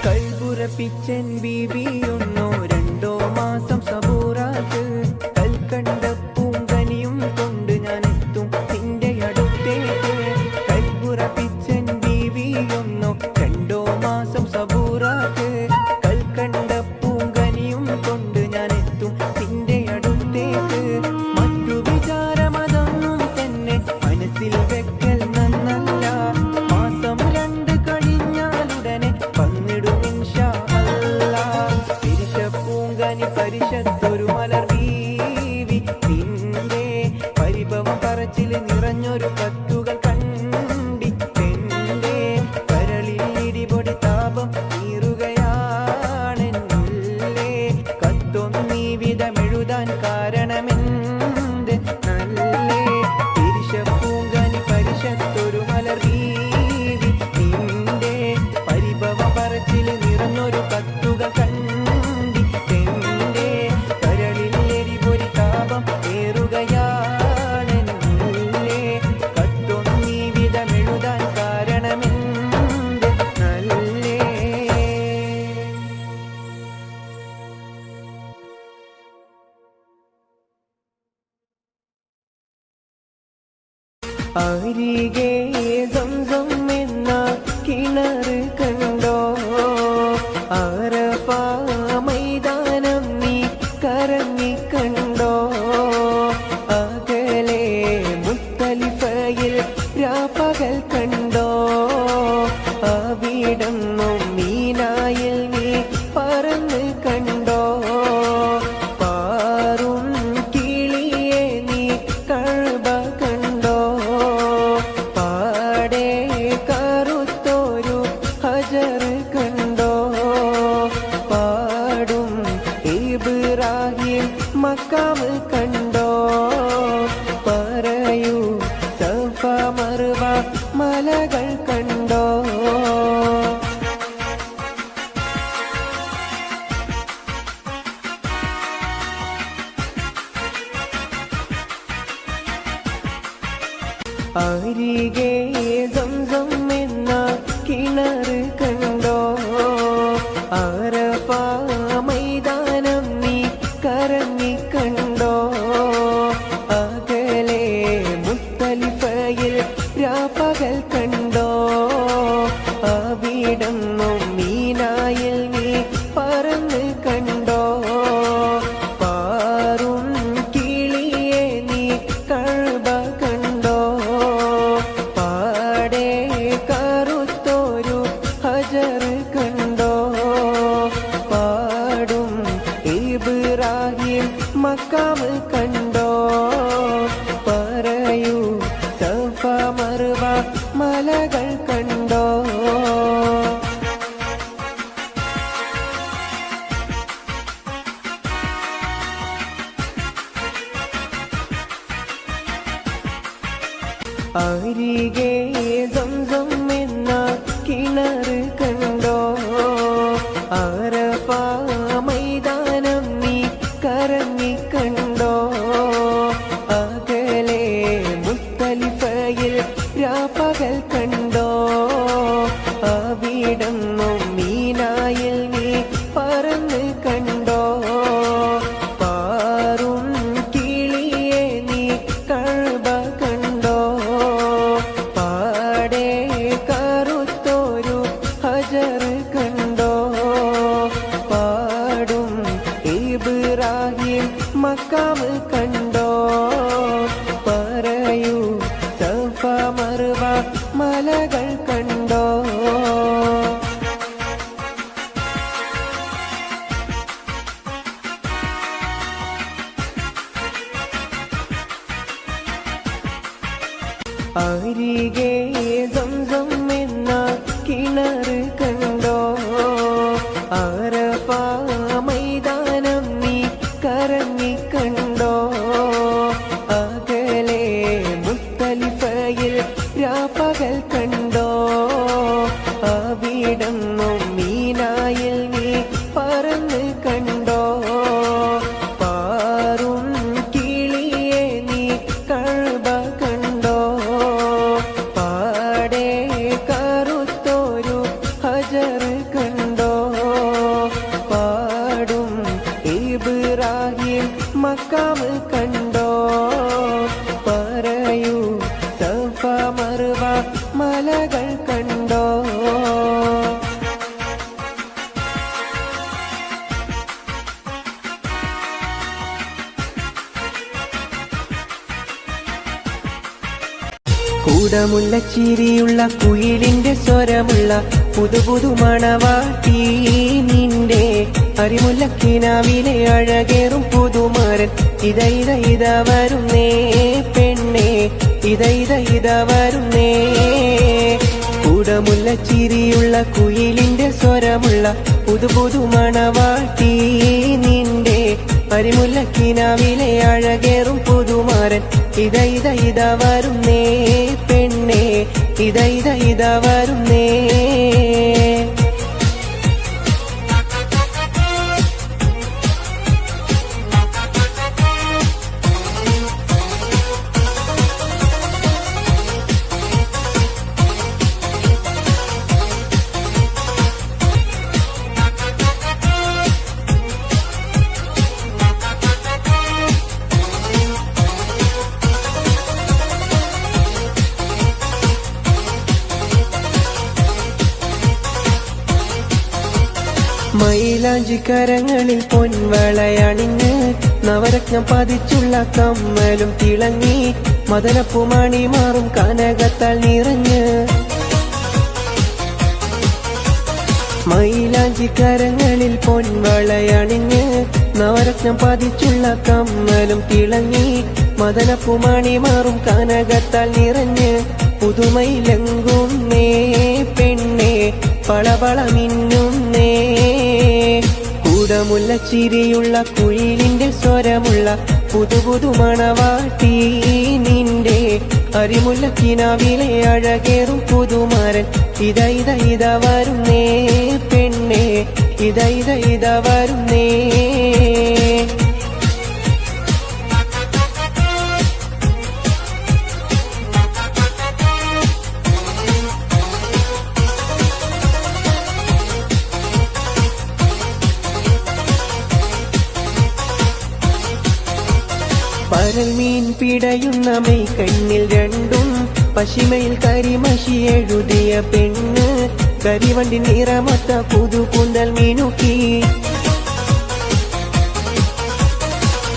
കൽബുറപ്പിച്ചൻ ബീബിയൊന്നോ 2 മാസം സബൂറാക്ക്. കൽക്കണ്ട പൂങ്കനിയും കൊണ്ട് ഞാനെത്തും നിന്റെ അടുത്തേക്ക്. കൽബുറപ്പിച്ചൻ ബീബിയൊന്നോ 2 മാസം സബൂറാക്ക്. കൽക്കണ്ട പൂങ്കനിയും കൊണ്ട് ഞാനെത്തും നിന്റെ അടുത്തേക്ക്. മറ്റു വിചാരമതൊന്നും തന്നെ മനസ്സിൽ വെക്കൽ നന്നല്ല. മാസം 2 കഴിഞ്ഞാലുടനെ വന്നിടും ഇൻഷാ അല്ലാഹ്. പിരിശപ്പൂങ്കനി പരിശത്തൊരു മലർവീവി നിന്റെ പരിഭവം പറച്ചില് നിറഞ്ഞൊരു കത്തുകൾ കണ്ടിട്ടെന്റെ കരളിൽ ഇടിപൊടി താപം നീറുകയാണെന്നുള്ളേ. കത്തൊന്നീ വിധമെഴുതാൻ കാരണമെന്ത് നല്ലേ? പിരിശപ്പൂങ്കനി പരിശത്തൊരു മലർവീവി നിന്റെ പരിഭവ പറച്ചില് നിറഞ്ഞൊരു കത്തുകൾ കണ്ടിട്ടെന്റെ കരളിൽ എരിപൊരി താപം ഏറുകയാണെന്നുള്ളേ. കത്തൊന്നീ വിധമെഴുതാൻ കാരണമെന്ത് നല്ലേ? അരികെ സംസം എന്ന കിണർ കണ്ടോ? അറഫ മൈതാനം നീ കറങ്ങിക്കണ്ടോ? അകലെ മുസ്തലിഫയിൽ രാപ്പകൽ കണ്ടോ? അവിടന്നും മീനായിൽ നീ പറന്ന് കണ്ടോ? പാറും കിളിയെ നീ കഅബ കണ്ടോ? പാടെ കറുത്തൊരു ഹജർ കണ്ടോ? പാടും ഇബ്രാഹിം മക്കാം കണ്ടോ? പറയൂ സഫ മർവ മലകൾ കണ്ടോ? അരികെ സംസം എന്ന കിണർ കണ്ടോ? അറഫ മൈതാനം നീ കറങ്ങിക്കണ്ടോ? അകലെ മുസ്തലിഫയിൽ രാപ്പകൽ കണ്ടോ? അവിടന്നും മീനായിൽ നീ പറന്ന് കണ്ടോ? പാറും കിളിയെ നീ കഅബ കണ്ടോ? പാടെ കറുത്തൊരു ഹജർ കണ്ടോ? പാടും ഇബ്രാഹിം മക്കാം കണ്ടോ? പറയൂ സഫ മർവ മലകൾ കണ്ടോ? അരികെ സംസം എന്ന കിണർ കണ്ടോ? അറഫ മൈതാനം നീ കറങ്ങിക്കണ്ടോ? അരികെ സംസം എന്ന കിണർ കണ്ടോ അറഫ മൈതാനം നീ കറങ്ങിക്കണ്ടോ അകലെ മുസ്തലിഫയിൽ രാപ്പകൽ കണ്ടോ അവിടന്നും മീനായിൽ നീ പറന്ന് കണ്ടോ പാറും കിളിയെ നീ കഅബ കണ്ടോ പാടെ കറുത്തൊരു ഹജർ കണ്ടോ പാടും ഇബ്രാഹിം മക്കാം കണ്ടോ പറയൂ സഫ മർവ മലകൾ കണ്ടോ കൂടമുള്ള ചിരിയുള്ള കുയിലിന്റെ സ്വരമുള്ള പുതുപുതു മണവാട്ടി നിന്റെ അരിമുല്ലക്കിനാവിലെ അഴകേറും പുതുമാരൻ ഇത വരുന്നേ പെണ്ണേ ഇത വരുന്നേ കൂടമുള്ള ചിരിയുള്ള കുയിലിന്റെ സ്വരമുള്ള പുതുപുതു മണവാട്ടി നിന്റെ അരിമുല്ലക്കിനാവിലെ അഴകേറും പുതുമാരൻ ഇത വരുന്നേ പെണ്ണേ ഇത വരുന്നേ മൈലാഞ്ചി കരങ്ങളിൽ പൊൻവളയണിഞ്ഞ് നവരത്നം പതിച്ചുള്ള കമ്മലും തിളങ്ങി മദനപ്പുമണി മാറും കനകത്താൽ നിറഞ്ഞ് മൈലാഞ്ചി കരങ്ങളിൽ പൊൻവളയണിഞ്ഞ് നവരത്നം പതിച്ചുള്ള കമ്മലും തിളങ്ങി മദനപ്പുമണി മാറും കനകത്താൽ നിറഞ്ഞ് പുതുമയിലെങ്കുന്നേ പെണ്ണേ പളപള മിന്നുന്നേ കൂടമുള്ള ചിരിയുള്ള കുയിലിന്റെ സ്വരമുള്ള പുതുപുതു മണവാട്ടി നിന്റെ അരിമുല്ലക്കിനാവിലെ അഴകേറും പുതുമാരൻ ഇത വരുന്നേ പെണ്ണേ ഇത വരുന്നേ പരൽ മീൻ പിടയുന്ന മെയ് കണ്ണിൽ രണ്ടും പശിമയിൽ കരിമഷി എഴുതിയ പെണ്ണ് കരിവണ്ടി നിറമൊത്ത പുതുകൂന്തൽ മീനുക്കി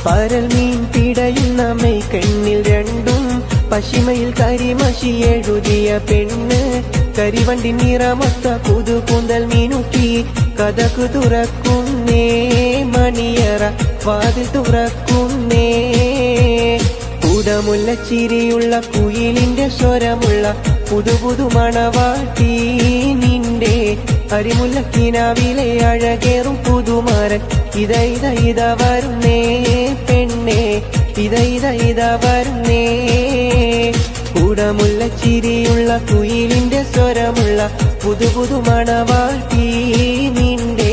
പരൽ മീൻ പിടയുന്ന മെയ് കണ്ണിൽ രണ്ടും പശിമയിൽ കരിമഷി എഴുതിയ പെണ്ണ് കരിവണ്ടി നിറമൊത്ത പുതുകൂന്തൽ മീനുക്കി കഥകു തുറക്കുന്നേ മണിയറ വാതിൽ തുറക്കുന്നേ കൂടമുള്ള ചിരിയുള്ള കുയിലിന്റെ സ്വരമുള്ള പുതുപുതു മണവാട്ടി നിന്റെ അരിമുല്ലക്കിനാവിലെ അഴകേറും പുതുമാരൻ ഇത വരുന്നേ പെണ്ണേ ഇത വരുന്നേ കൂടമുള്ള ചിരിയുള്ള കുയിലിന്റെ സ്വരമുള്ള പുതുപുതു മണവാട്ടി നിന്റെ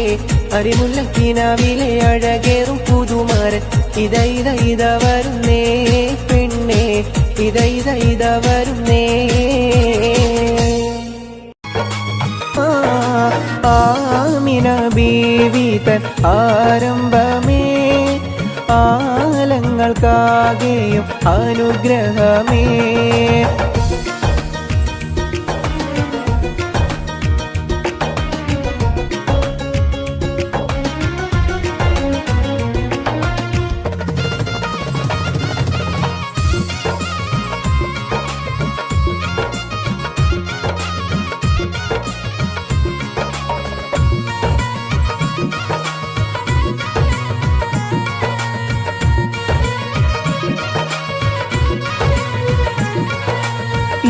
അരിമുല്ലക്കിനാവിലെ അഴകേറും പുതുമാരൻ ഇത വരുന്നേ പെണ്ണേ ഇത വരുന്നേ ആമിന ബീവി തൻ ആരംഭമേ ആലങ്ങൾക്കാകെയും അനുഗ്രഹമേ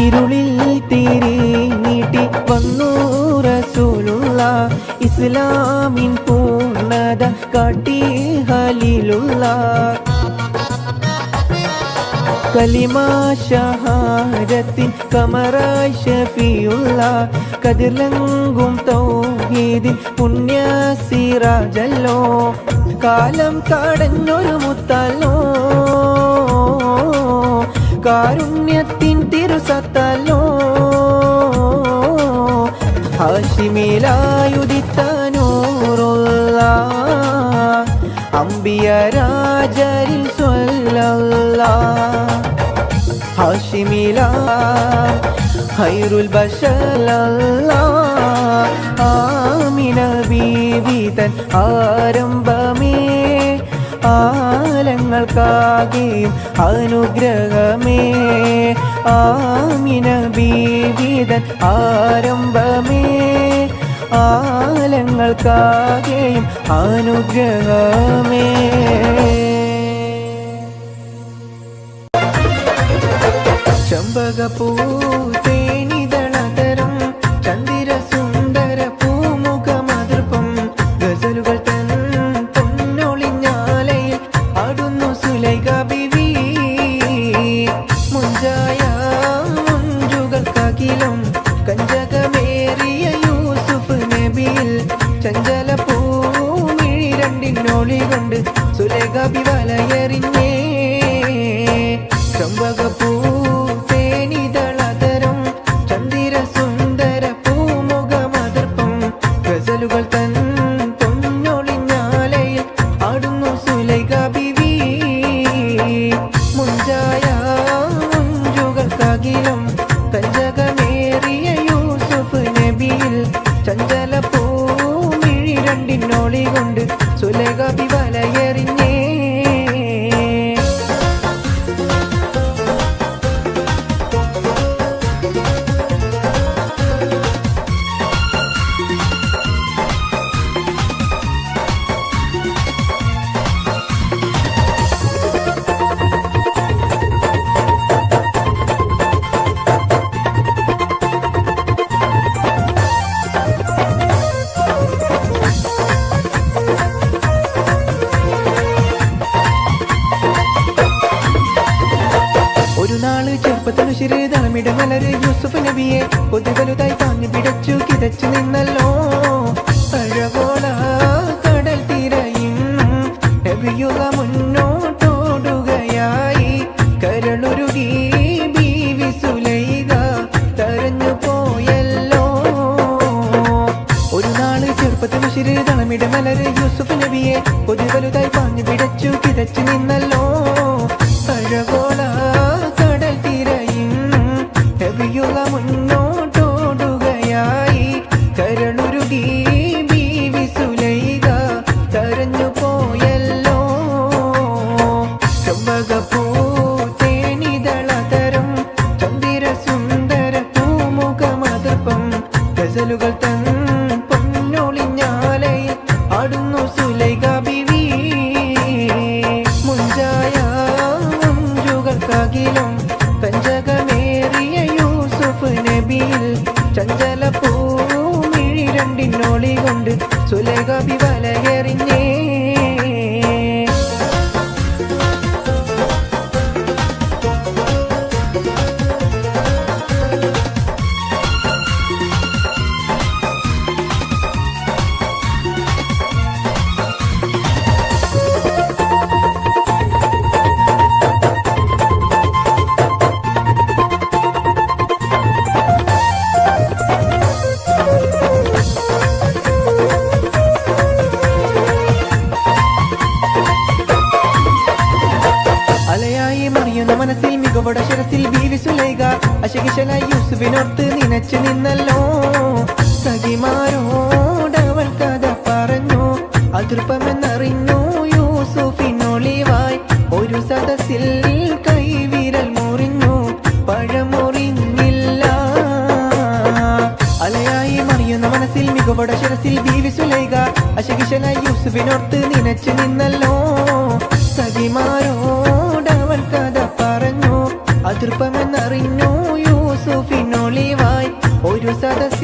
ഇരുളിൽ തിരി നീട്ടി വന്നു റസൂലുള്ള ഇസ്ലാമിൻ പൂർണ്ണത കാട്ടി ഖലീലുള്ള കലിമ ഷഹാദത്തിൻ കമറായി ഷഫിയുള്ള കതിർലങ്കും തൗഹീദിൻ പുണ്യ സിറാജല്ലോ കാലം കടന്നൊരു മുത്തല്ലോ കാരുണ്യത്തിൻ തിരുസത്തല്ലോ ഹാഷിമിലായുദിത്ത നൂറുള്ള അംബിയ രാജരിൽ സ്വല്ലല്ലാഹ് ഹാഷിമില ഖൈറുൽ ബശറല്ലാഹ് ആമിന ബീവി തൻ ആരംഭമേ ആലങ്ങൾക്കാകെയും അനുഗ്രഹമേ ആമിന ബീവി തൻ ആരംഭമേ ആലങ്ങൾക്കാകെയും അനുഗ്രഹമേ ചെമ്പകപ്പൂ തേനിതളതരം ചന്ദിര സുന്ദര പൂമുഖമതിർപ്പം ഗസലുകൾ തൻ പൊന്നൊളിഞ്ഞാലയിൽ ആടുന്നു സുലൈഖ ബിവി മുഞ്ചായ മുഞ്ചുകൾക്കകിലും കഞ്ചകമേറിയ യൂസുഫ് നബിയിൽ ചഞ്ചല പൂമിഴി രണ്ടിനൊളി കൊണ്ട് സുലൈഖ ബി വലയെറിഞ്ഞേ ചെമ്പകപ്പൂ തേനിതളതരം ചന്ദിര സുന്ദര പൂമുഖമതിർപ്പം ഗസലുകൾ തൻ പൊന്നൊളിഞ്ഞാലയിൽ ആടുന്നു സുലൈഖ ബിവി മുഞ്ചായ മുഞ്ചുകൾക്കകിലും കഞ്ചകമേറിയ യൂസുഫ് നബിയിൽ ചഞ്ചല പൂമിഴി രണ്ടിനൊളി കൊണ്ട് സുലൈഖ ബി വലയെറിഞ്ഞേ ചെറുപ്പത്തിനുശിരതളമിട മലര് യൂസുഫ് നബിയെ കൊതുകലുതായി താങ്ങി പിടച്ചു കിതച്ചു നിന്നല്ലോ അഴകോള കടൽ തിരയും നബിയുള്ള മുന്നോട്ടോടുകയായി കരളുരുകി ബീവി സുലൈഖ തരഞ്ഞു പോയല്ലോ ഒരു നാള് ചെറുപ്പത്തിനുശിരതളമിട മലര് യൂസുഫ് നബിയെ കൊതുകലുതായി താങ്ങി പിടച്ചു കിതച്ചു നിന്നല്ലോ അഴകോള കടൽ തിരയും നബിയുള്ള മുന്നോട്ടോടുകയായി കരളുരുകി ബീവി സുലൈഖ തരഞ്ഞു പോയല്ലോ ചെമ്പകപ്പൂ തേനിതളതരം ചന്ദിര സുന്ദര പൂമുഖമതിർപ്പം ഗസലുകൾ തൻ പൊന്നൊളിഞ്ഞാലയിൽ ആടുന്നു സുലൈഖ ബിവി മുഞ്ചായ മുഞ്ചുകൾക്കകിലും കഞ്ചകമേറിയ യൂസുഫ് നബിയിൽ ചഞ്ചല പൂമിഴി രണ്ടിനൊളി കൊണ്ട് സുലൈഖ ബി വലയെറിഞ്ഞേ മനസ്സിൽ മികവോടെ ശിരസിൽ ബീവി സുലൈഖ അശകിശലായി യൂസുഫിനോർത്ത് നിനച്ചു നിന്നല്ലോ സഖിമാരോടവൾ കഥ പറഞ്ഞു അതൃപ്പമെന്നറിഞ്ഞു യൂസുഫിനൊളിവായി ഒരു സദസ്സിൽ കൈവിരൽ മുറിഞ്ഞു പഴമുറിഞ്ഞില്ല അലയായി മറിയുന്ന മനസ്സിൽ മികവോടെ ശിരസിൽ ബീവി സുലൈഖ അശകിശലായി യൂസുഫിനോർത്ത് നിനച്ചു നിന്നല്ലോ സഖിമാരോടവൾ കഥ പറഞ്ഞു അതൃപ്പമെന്നറിഞ്ഞു യൂസുഫ്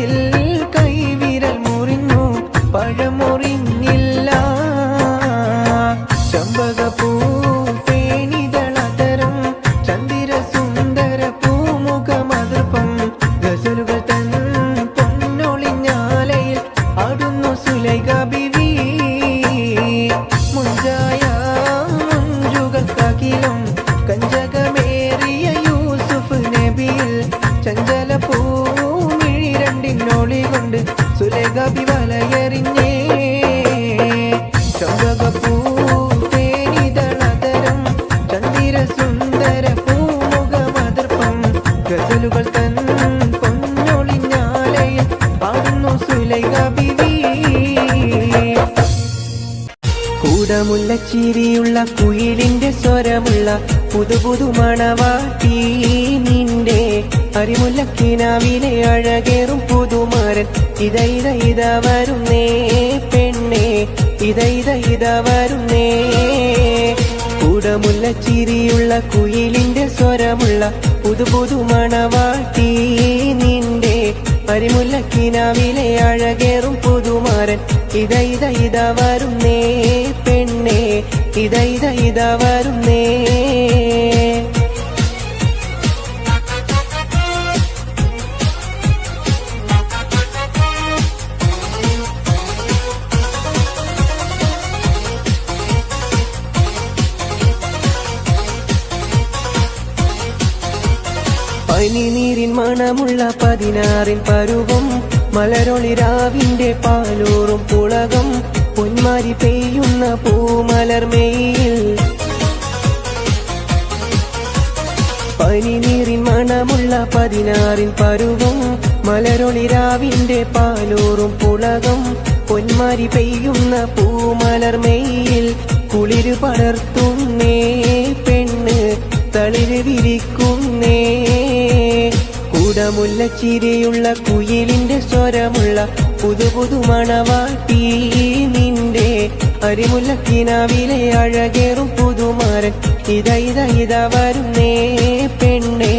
വയസ്സിൽ കൈവിരൽ മുറിഞ്ഞു പഴമുറിഞ്ഞില്ല. ചമ്പകപ്പൂ പേണിതളതരം ചന്ദിര സുന്ദര പൂമുഖമതൃപ്പം ഗസലുകൾ തൻ പൊന്നൊളിഞ്ഞാലയിൽ ആടുന്നു സുലൈഖ ബിവി. മുഞ്ചായ മുഞ്ചുകൾക്കകിലും കഞ്ചകമേറിയ യൂസുഫ് നബിയിൽ ചഞ്ചല പൂമിഴി രണ്ടിനൊളി കൊണ്ട് സുലൈഖ ബി വലയെറിഞ്ഞേ. ചമ്പകപ്പൂ പേണിതളതരം ചന്ദിര സുന്ദര പൂമുഖമതൃപ്പം ഗസലുകൾ തൻ പൊന്നൊളിഞ്ഞാലയിൽ ആടുന്നു സുലൈഖ ബിവി. കൂടമുല്ലച്ചിരിയുള്ള കുയിലിന്റെ സ്വരമുള്ള പുതുപുതു മണവാട്ടി നിന്റെ അരിമുല്ലക്കിനാവിലെ അഴകേറും പുതുമാരൻ ഇത വരുന്നേ പെണ്ണേ ഇത വരുന്നേ. കൂടമുല്ലച്ചിരിയുള്ള കുയിലിന്റെ സ്വരമുള്ള പുതുപുതു മണവാട്ടി നിന്റെ അരിമുല്ലക്കിനാവിലെ അഴകേറും പുതുമാരൻ ഇത വരുന്നേ പെണ്ണേ ഇത വരുന്നേ. പനിനീരിൻ മണമുള്ള 16 പരുവം മലരൊളിരാവിന്റെ പാലൂറും പുളകം പൊന്മാരി പെയ്യുന്ന പൂമലർമയിൽ. പനിനീരിൻ മണമുള്ള 16 പരുവം മലരൊളിരാവിന്റെ പാലൂറും പുളകം പൊന്മാരി പെയ്യുന്ന പൂമലർമയിൽ. കുളിര് പടർത്തുന്നേ പെണ്ണ് തളിര് വിരിക്കുന്നേ. കൂടമുല്ലച്ചിരിയുള്ള കുയിലിന്റെ സ്വരമുള്ള പുതുപുതു മണവാട്ടി നിന്റെ അരിമുല്ലക്കിനാവിലെ അഴകേറും പുതുമാരൻ ഇത വരുന്നേ പെണ്ണേ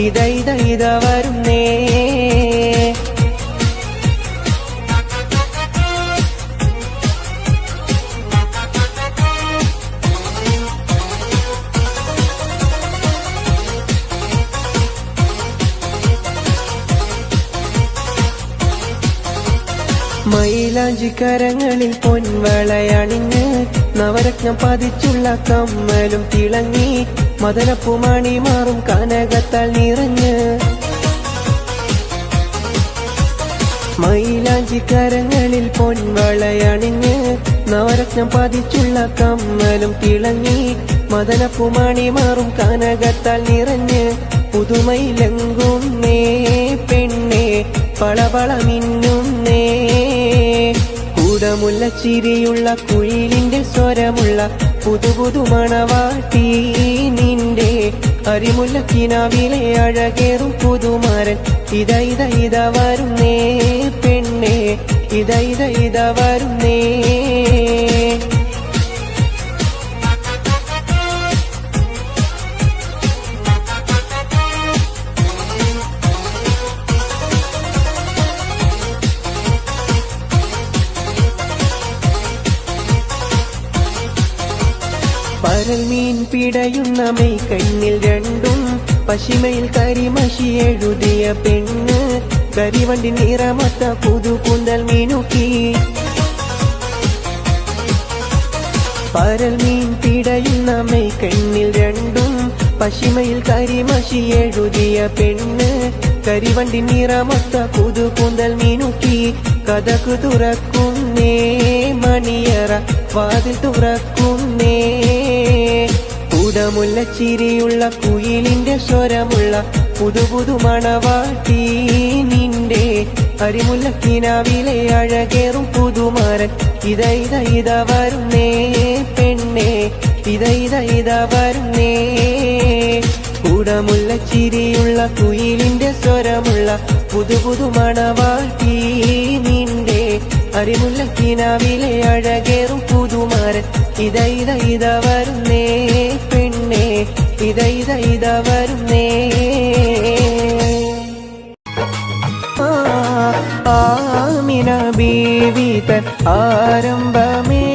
ഇത വരുന്നേ. മൈലാഞ്ചിക്കരങ്ങളിൽ പൊൻവളയണിഞ്ഞ് നവരത്നം പതിച്ചുള്ള കമ്മലും തിളങ്ങി മദനപ്പുമണി മാറും കനകത്താൽ നിറഞ്ഞ്. മൈലാഞ്ചിക്കരങ്ങളിൽ പൊൻവളയണിഞ്ഞ് നവരത്നം പതിച്ചുള്ള കമ്മലും തിളങ്ങി മദനപ്പുമണി മാറും കനകത്താൽ നിറഞ്ഞ്. പുതുമയിലെങ്കുന്നേ പെണ്ണേ പളപള മിന്നുന്നേ. കൂടമുല്ലച്ചിരിയുള്ള കുയിലിന്റെ സ്വരമുള്ള പുതുപുതു മണവാട്ടി നിന്റെ അരിമുല്ലക്കിനാവിലെ അഴകേറും പുതുമാരൻ ഇത വരുന്നേ പെണ്ണേ ഇത വരുന്നേ. പരൽ മീൻ പിടയുന്ന മെയ് കണ്ണിൽ രണ്ടും പശിമയിൽ കരിമഷി എഴുതിയ പെണ്ണ് കരിവണ്ടി നിറമത്ത പുതുകൂന്തൽ മിനുക്കി. പരൽ മീൻ പിടയുന്ന മെയ് കണ്ണിൽ രണ്ടും പശിമയിൽ കരിമഷി എഴുതിയ പെണ്ണ് കരിവണ്ടി നിറമത്ത പുതുകൂന്തൽ മിനുക്കി. കഥകു തുറക്കുന്നേ മണിയറ വാതിൽ തുറക്കുന്നേ. കൂടമുല്ലച്ചിരിയുള്ള കുയിലിന്റെ സ്വരമുള്ള പുതുപുതു മണവാട്ടി നിന്റെ അരിമുല്ലക്കിനാവിലെ അഴകേറും പുതുമാരൻ ഇത വരുന്നേ പെണ്ണേ ഇത വരുന്നേ. കൂടമുല്ലച്ചിരിയുള്ള കുയിലിന്റെ സ്വരമുള്ള പുതുപുതു മണവാട്ടി നിന്റെ അരിമുല്ലക്കിനാവിലെ അഴകേറും പുതുമാരൻ ഇത വരുന്നേ പെണ്ണേ ഇത വരുന്നേ. ആമിന ബീവി തൻ ആരംഭമേ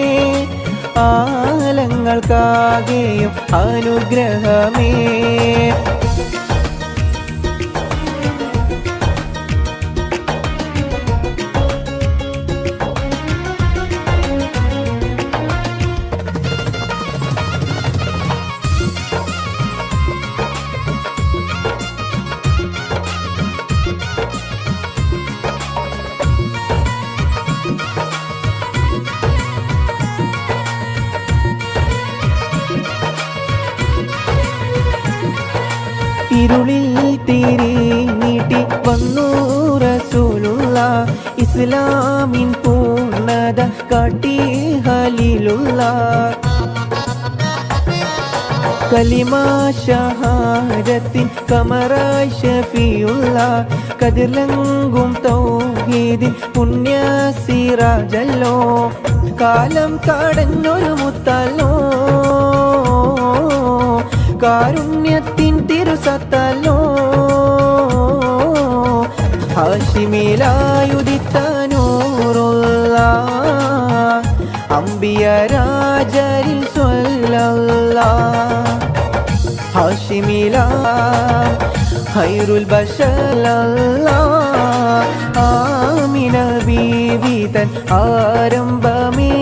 ആലങ്ങൾക്കാകെയും അനുഗ്രഹമേ. ഇരുളിൽ തിരി നീട്ടി വന്നു റസൂലുള്ള ഇസ്ലാമിൻ പൂർണ്ണത കാട്ടി ഖലീലുള്ള. കലിമ ഷഹാദത്തിൻ കമറായി ഷഫിയുള്ള കതിർലങ്കും തൗഹീദിൻ പുണ്യ സിറാജല്ലോ. കാലം കടന്നൊരു മുത്തല്ലോ കാരുണ്യത്തിൻ തിരുസത്തല്ലോ. ഹാഷിമിലായുദിത്ത നൂറുള്ള അംബിയ രാജരിൽ സ്വല്ലല്ലാഹ്. ഹാഷിമില ഖൈറുൽ ബശറല്ലാഹ്. ആമിന ബീവി തൻ ആരംഭമേ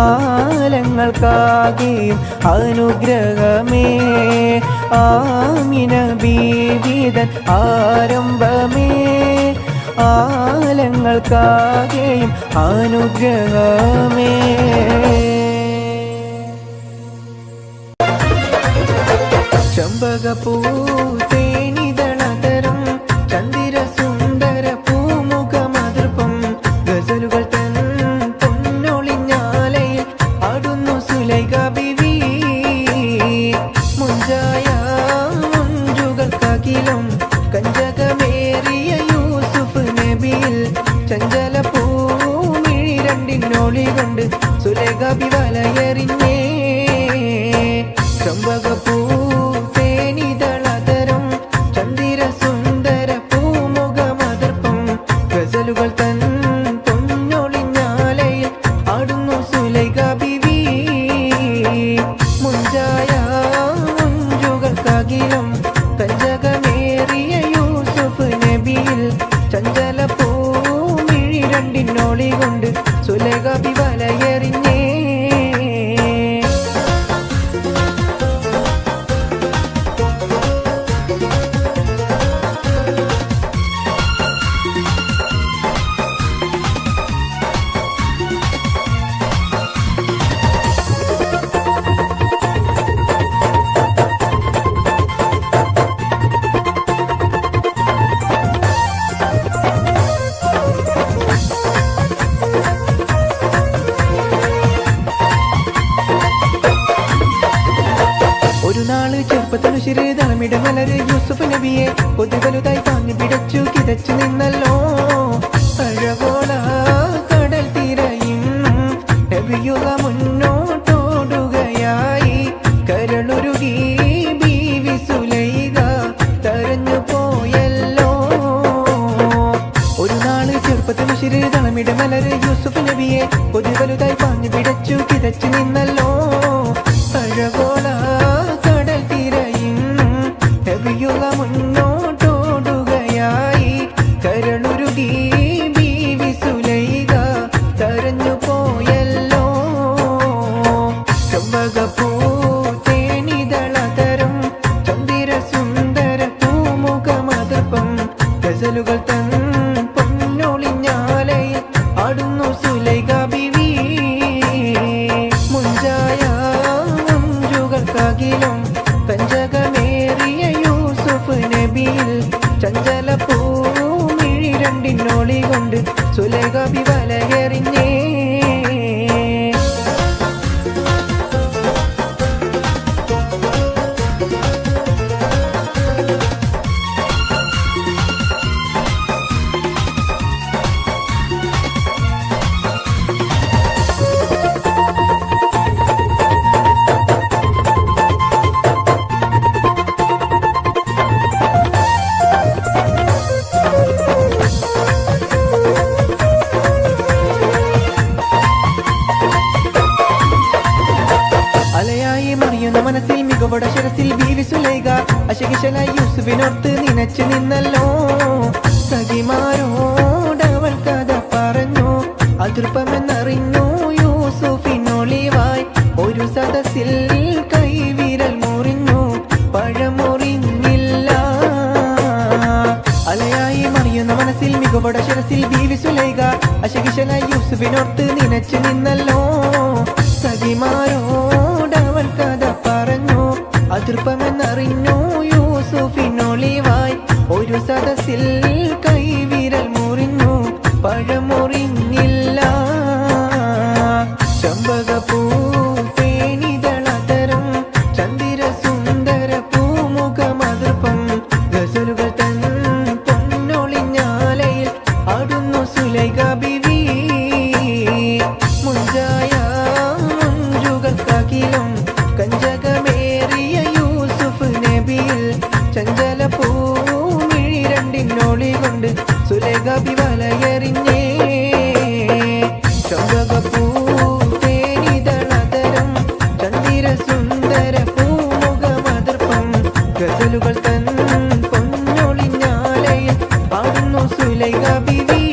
ആലങ്ങൾക്കാകെയും അനുഗ്രഹമേ. ആമിന ബീവി തൻ ആരംഭമേ ആലങ്ങൾക്കാകെയും അനുഗ്രഹമേ. ചെമ്പകപ്പൂ തേനിതളതരം ചന്ദിര സുന്ദര പൂമുഖമതിർപ്പം ഗസലുകൾ തൻ പൊന്നൊളിഞ്ഞാലയിൽ ആടുന്നു സുലൈഖ ബീവി. മുഞ്ചായ മുഞ്ചുകൾക്കകിലും കഞ്ചകമേറിയ യൂസുഫ് നബിയിൽ ചഞ്ചല പൂമിഴി രണ്ടിനൊളി കൊണ്ട് സുലൈഖ ബി വലയെറിഞ്ഞേ. ചെമ്പകപ്പൂ തേനിതളതരം ചന്ദിര സുന്ദര പൂമുഖമതിർപ്പം ഗസലുകൾ തൻ പൊന്നൊളിഞ്ഞാലയിൽ ആടുന്നു സുലൈഖ ബീവി. മുഞ്ചായ മുഞ്ചുകൾക്കകിലും കഞ്ചകമേറിയ യൂസുഫ് നബിയിൽ ചഞ്ചല പൂമിഴി രണ്ടിനൊളി കൊണ്ട് സുലൈഖ ബി വലയെറിഞ്ഞേ. ഒരു നാള് ചെറുപ്പത്തിനു ശിരതളമിട മലര് യൂസുഫ് നബിയെ പൊതുവലുതായി താങ്ങി പിടച്ചു കിതച്ചു നിന്നല്ലോ. അഴകോള കടൽ തിരയും നബിയുള്ള മുന്നോട്ടോടുകയായി. കരളുരുകി ബീവി സുലൈഖ തരഞ്ഞു പോയല്ലോ. ഒരു നാള് ചെറുപ്പത്തിനു ശിരതളമിട മലര് യൂസുഫ് നബിയെ പൊതുവലുതായി താങ്ങി പിടച്ചു കിതച്ചു നിന്നല്ലോ. അഴകോള കടൽ തിരയും നബിയുള്ള മുന്നോട്ടോടുകയായി. കരളുരുകി ബീവി സുലൈഖ തരഞ്ഞു പോയല്ലോ. ചെമ്പകപ്പൂ തേനിതളതരം ചന്ദിര സുന്ദര പൂമുഖമതിർപ്പം ഗസലുകൾ തൻ പൊന്നൊളിഞ്ഞാലയിൽ ആടുന്നു സുലൈഖ ബീവി. മുഞ്ചായ മുഞ്ചുകൾക്കകിലും കഞ്ചകമേറിയ യൂസുഫ് നബിയിൽ ചഞ്ചല പൂമിഴി രണ്ടിനൊളി കൊണ്ട് സുലൈഖ ബി വലയെറിഞ്ഞേ. അശകിശലായി യൂസുഫിനോർത്ത് നിനച്ചു നിന്നല്ലോ. സഖിമാരോടവൾ കഥ പറഞ്ഞു, അതൃപ്പമെന്നറിഞ്ഞു യൂസുഫിനൊളിവായി. ഒരു സദസ്സിൽ കൈവിരൽ മുറിഞ്ഞു, പഴമുറിഞ്ഞില്ല. അലയായി മറിയുന്ന മനസ്സിൽ മികവോട ശിരസിൽ ബീവി സുലൈഖ അശകിശലായി യൂസുഫിനോർത്ത് നിനച്ചു നിന്നല്ലോ. സഖിമാരോടവൾ കഥ പറഞ്ഞു, അതൃപ്പമെന്നറിഞ്ഞു യൂസുഫിനൊളിവായി. ഒരു സദസ്സിൽ കൈവിരൽ മുറിഞ്ഞു, പഴമുറിഞ്ഞില്ല. ചമ്പകപ്പൂ തേനിതളതരം ചന്ദിര സുന്ദര പൂമുഖമതൃപ്പം. ഗസലുകൾ തൻ പൊന്നൊളിഞ്ഞാലയിൽ ആടുന്നു സുലൈഖ ബീവി. മുഞ്ചായ മുഞ്ചുകൾക്കകിലും കഞ്ചകമേറിയ യൂസുഫ് നബിയിൽ ചഞ്ചല പൂമിഴി രണ്ടിനൊളി കൊണ്ട് സുലൈഖ ബി വലയെറിഞ്ഞേ. ചമ്പകപ്പൂ തേനിതളതരം ചന്ദിര സുന്ദര പൂമുഖമതൃപ്പം. ഗസലുകൾ തൻ പൊന്നൊളിഞ്ഞാലയിൽ ആടുന്നു സുലൈഖ ബീവി.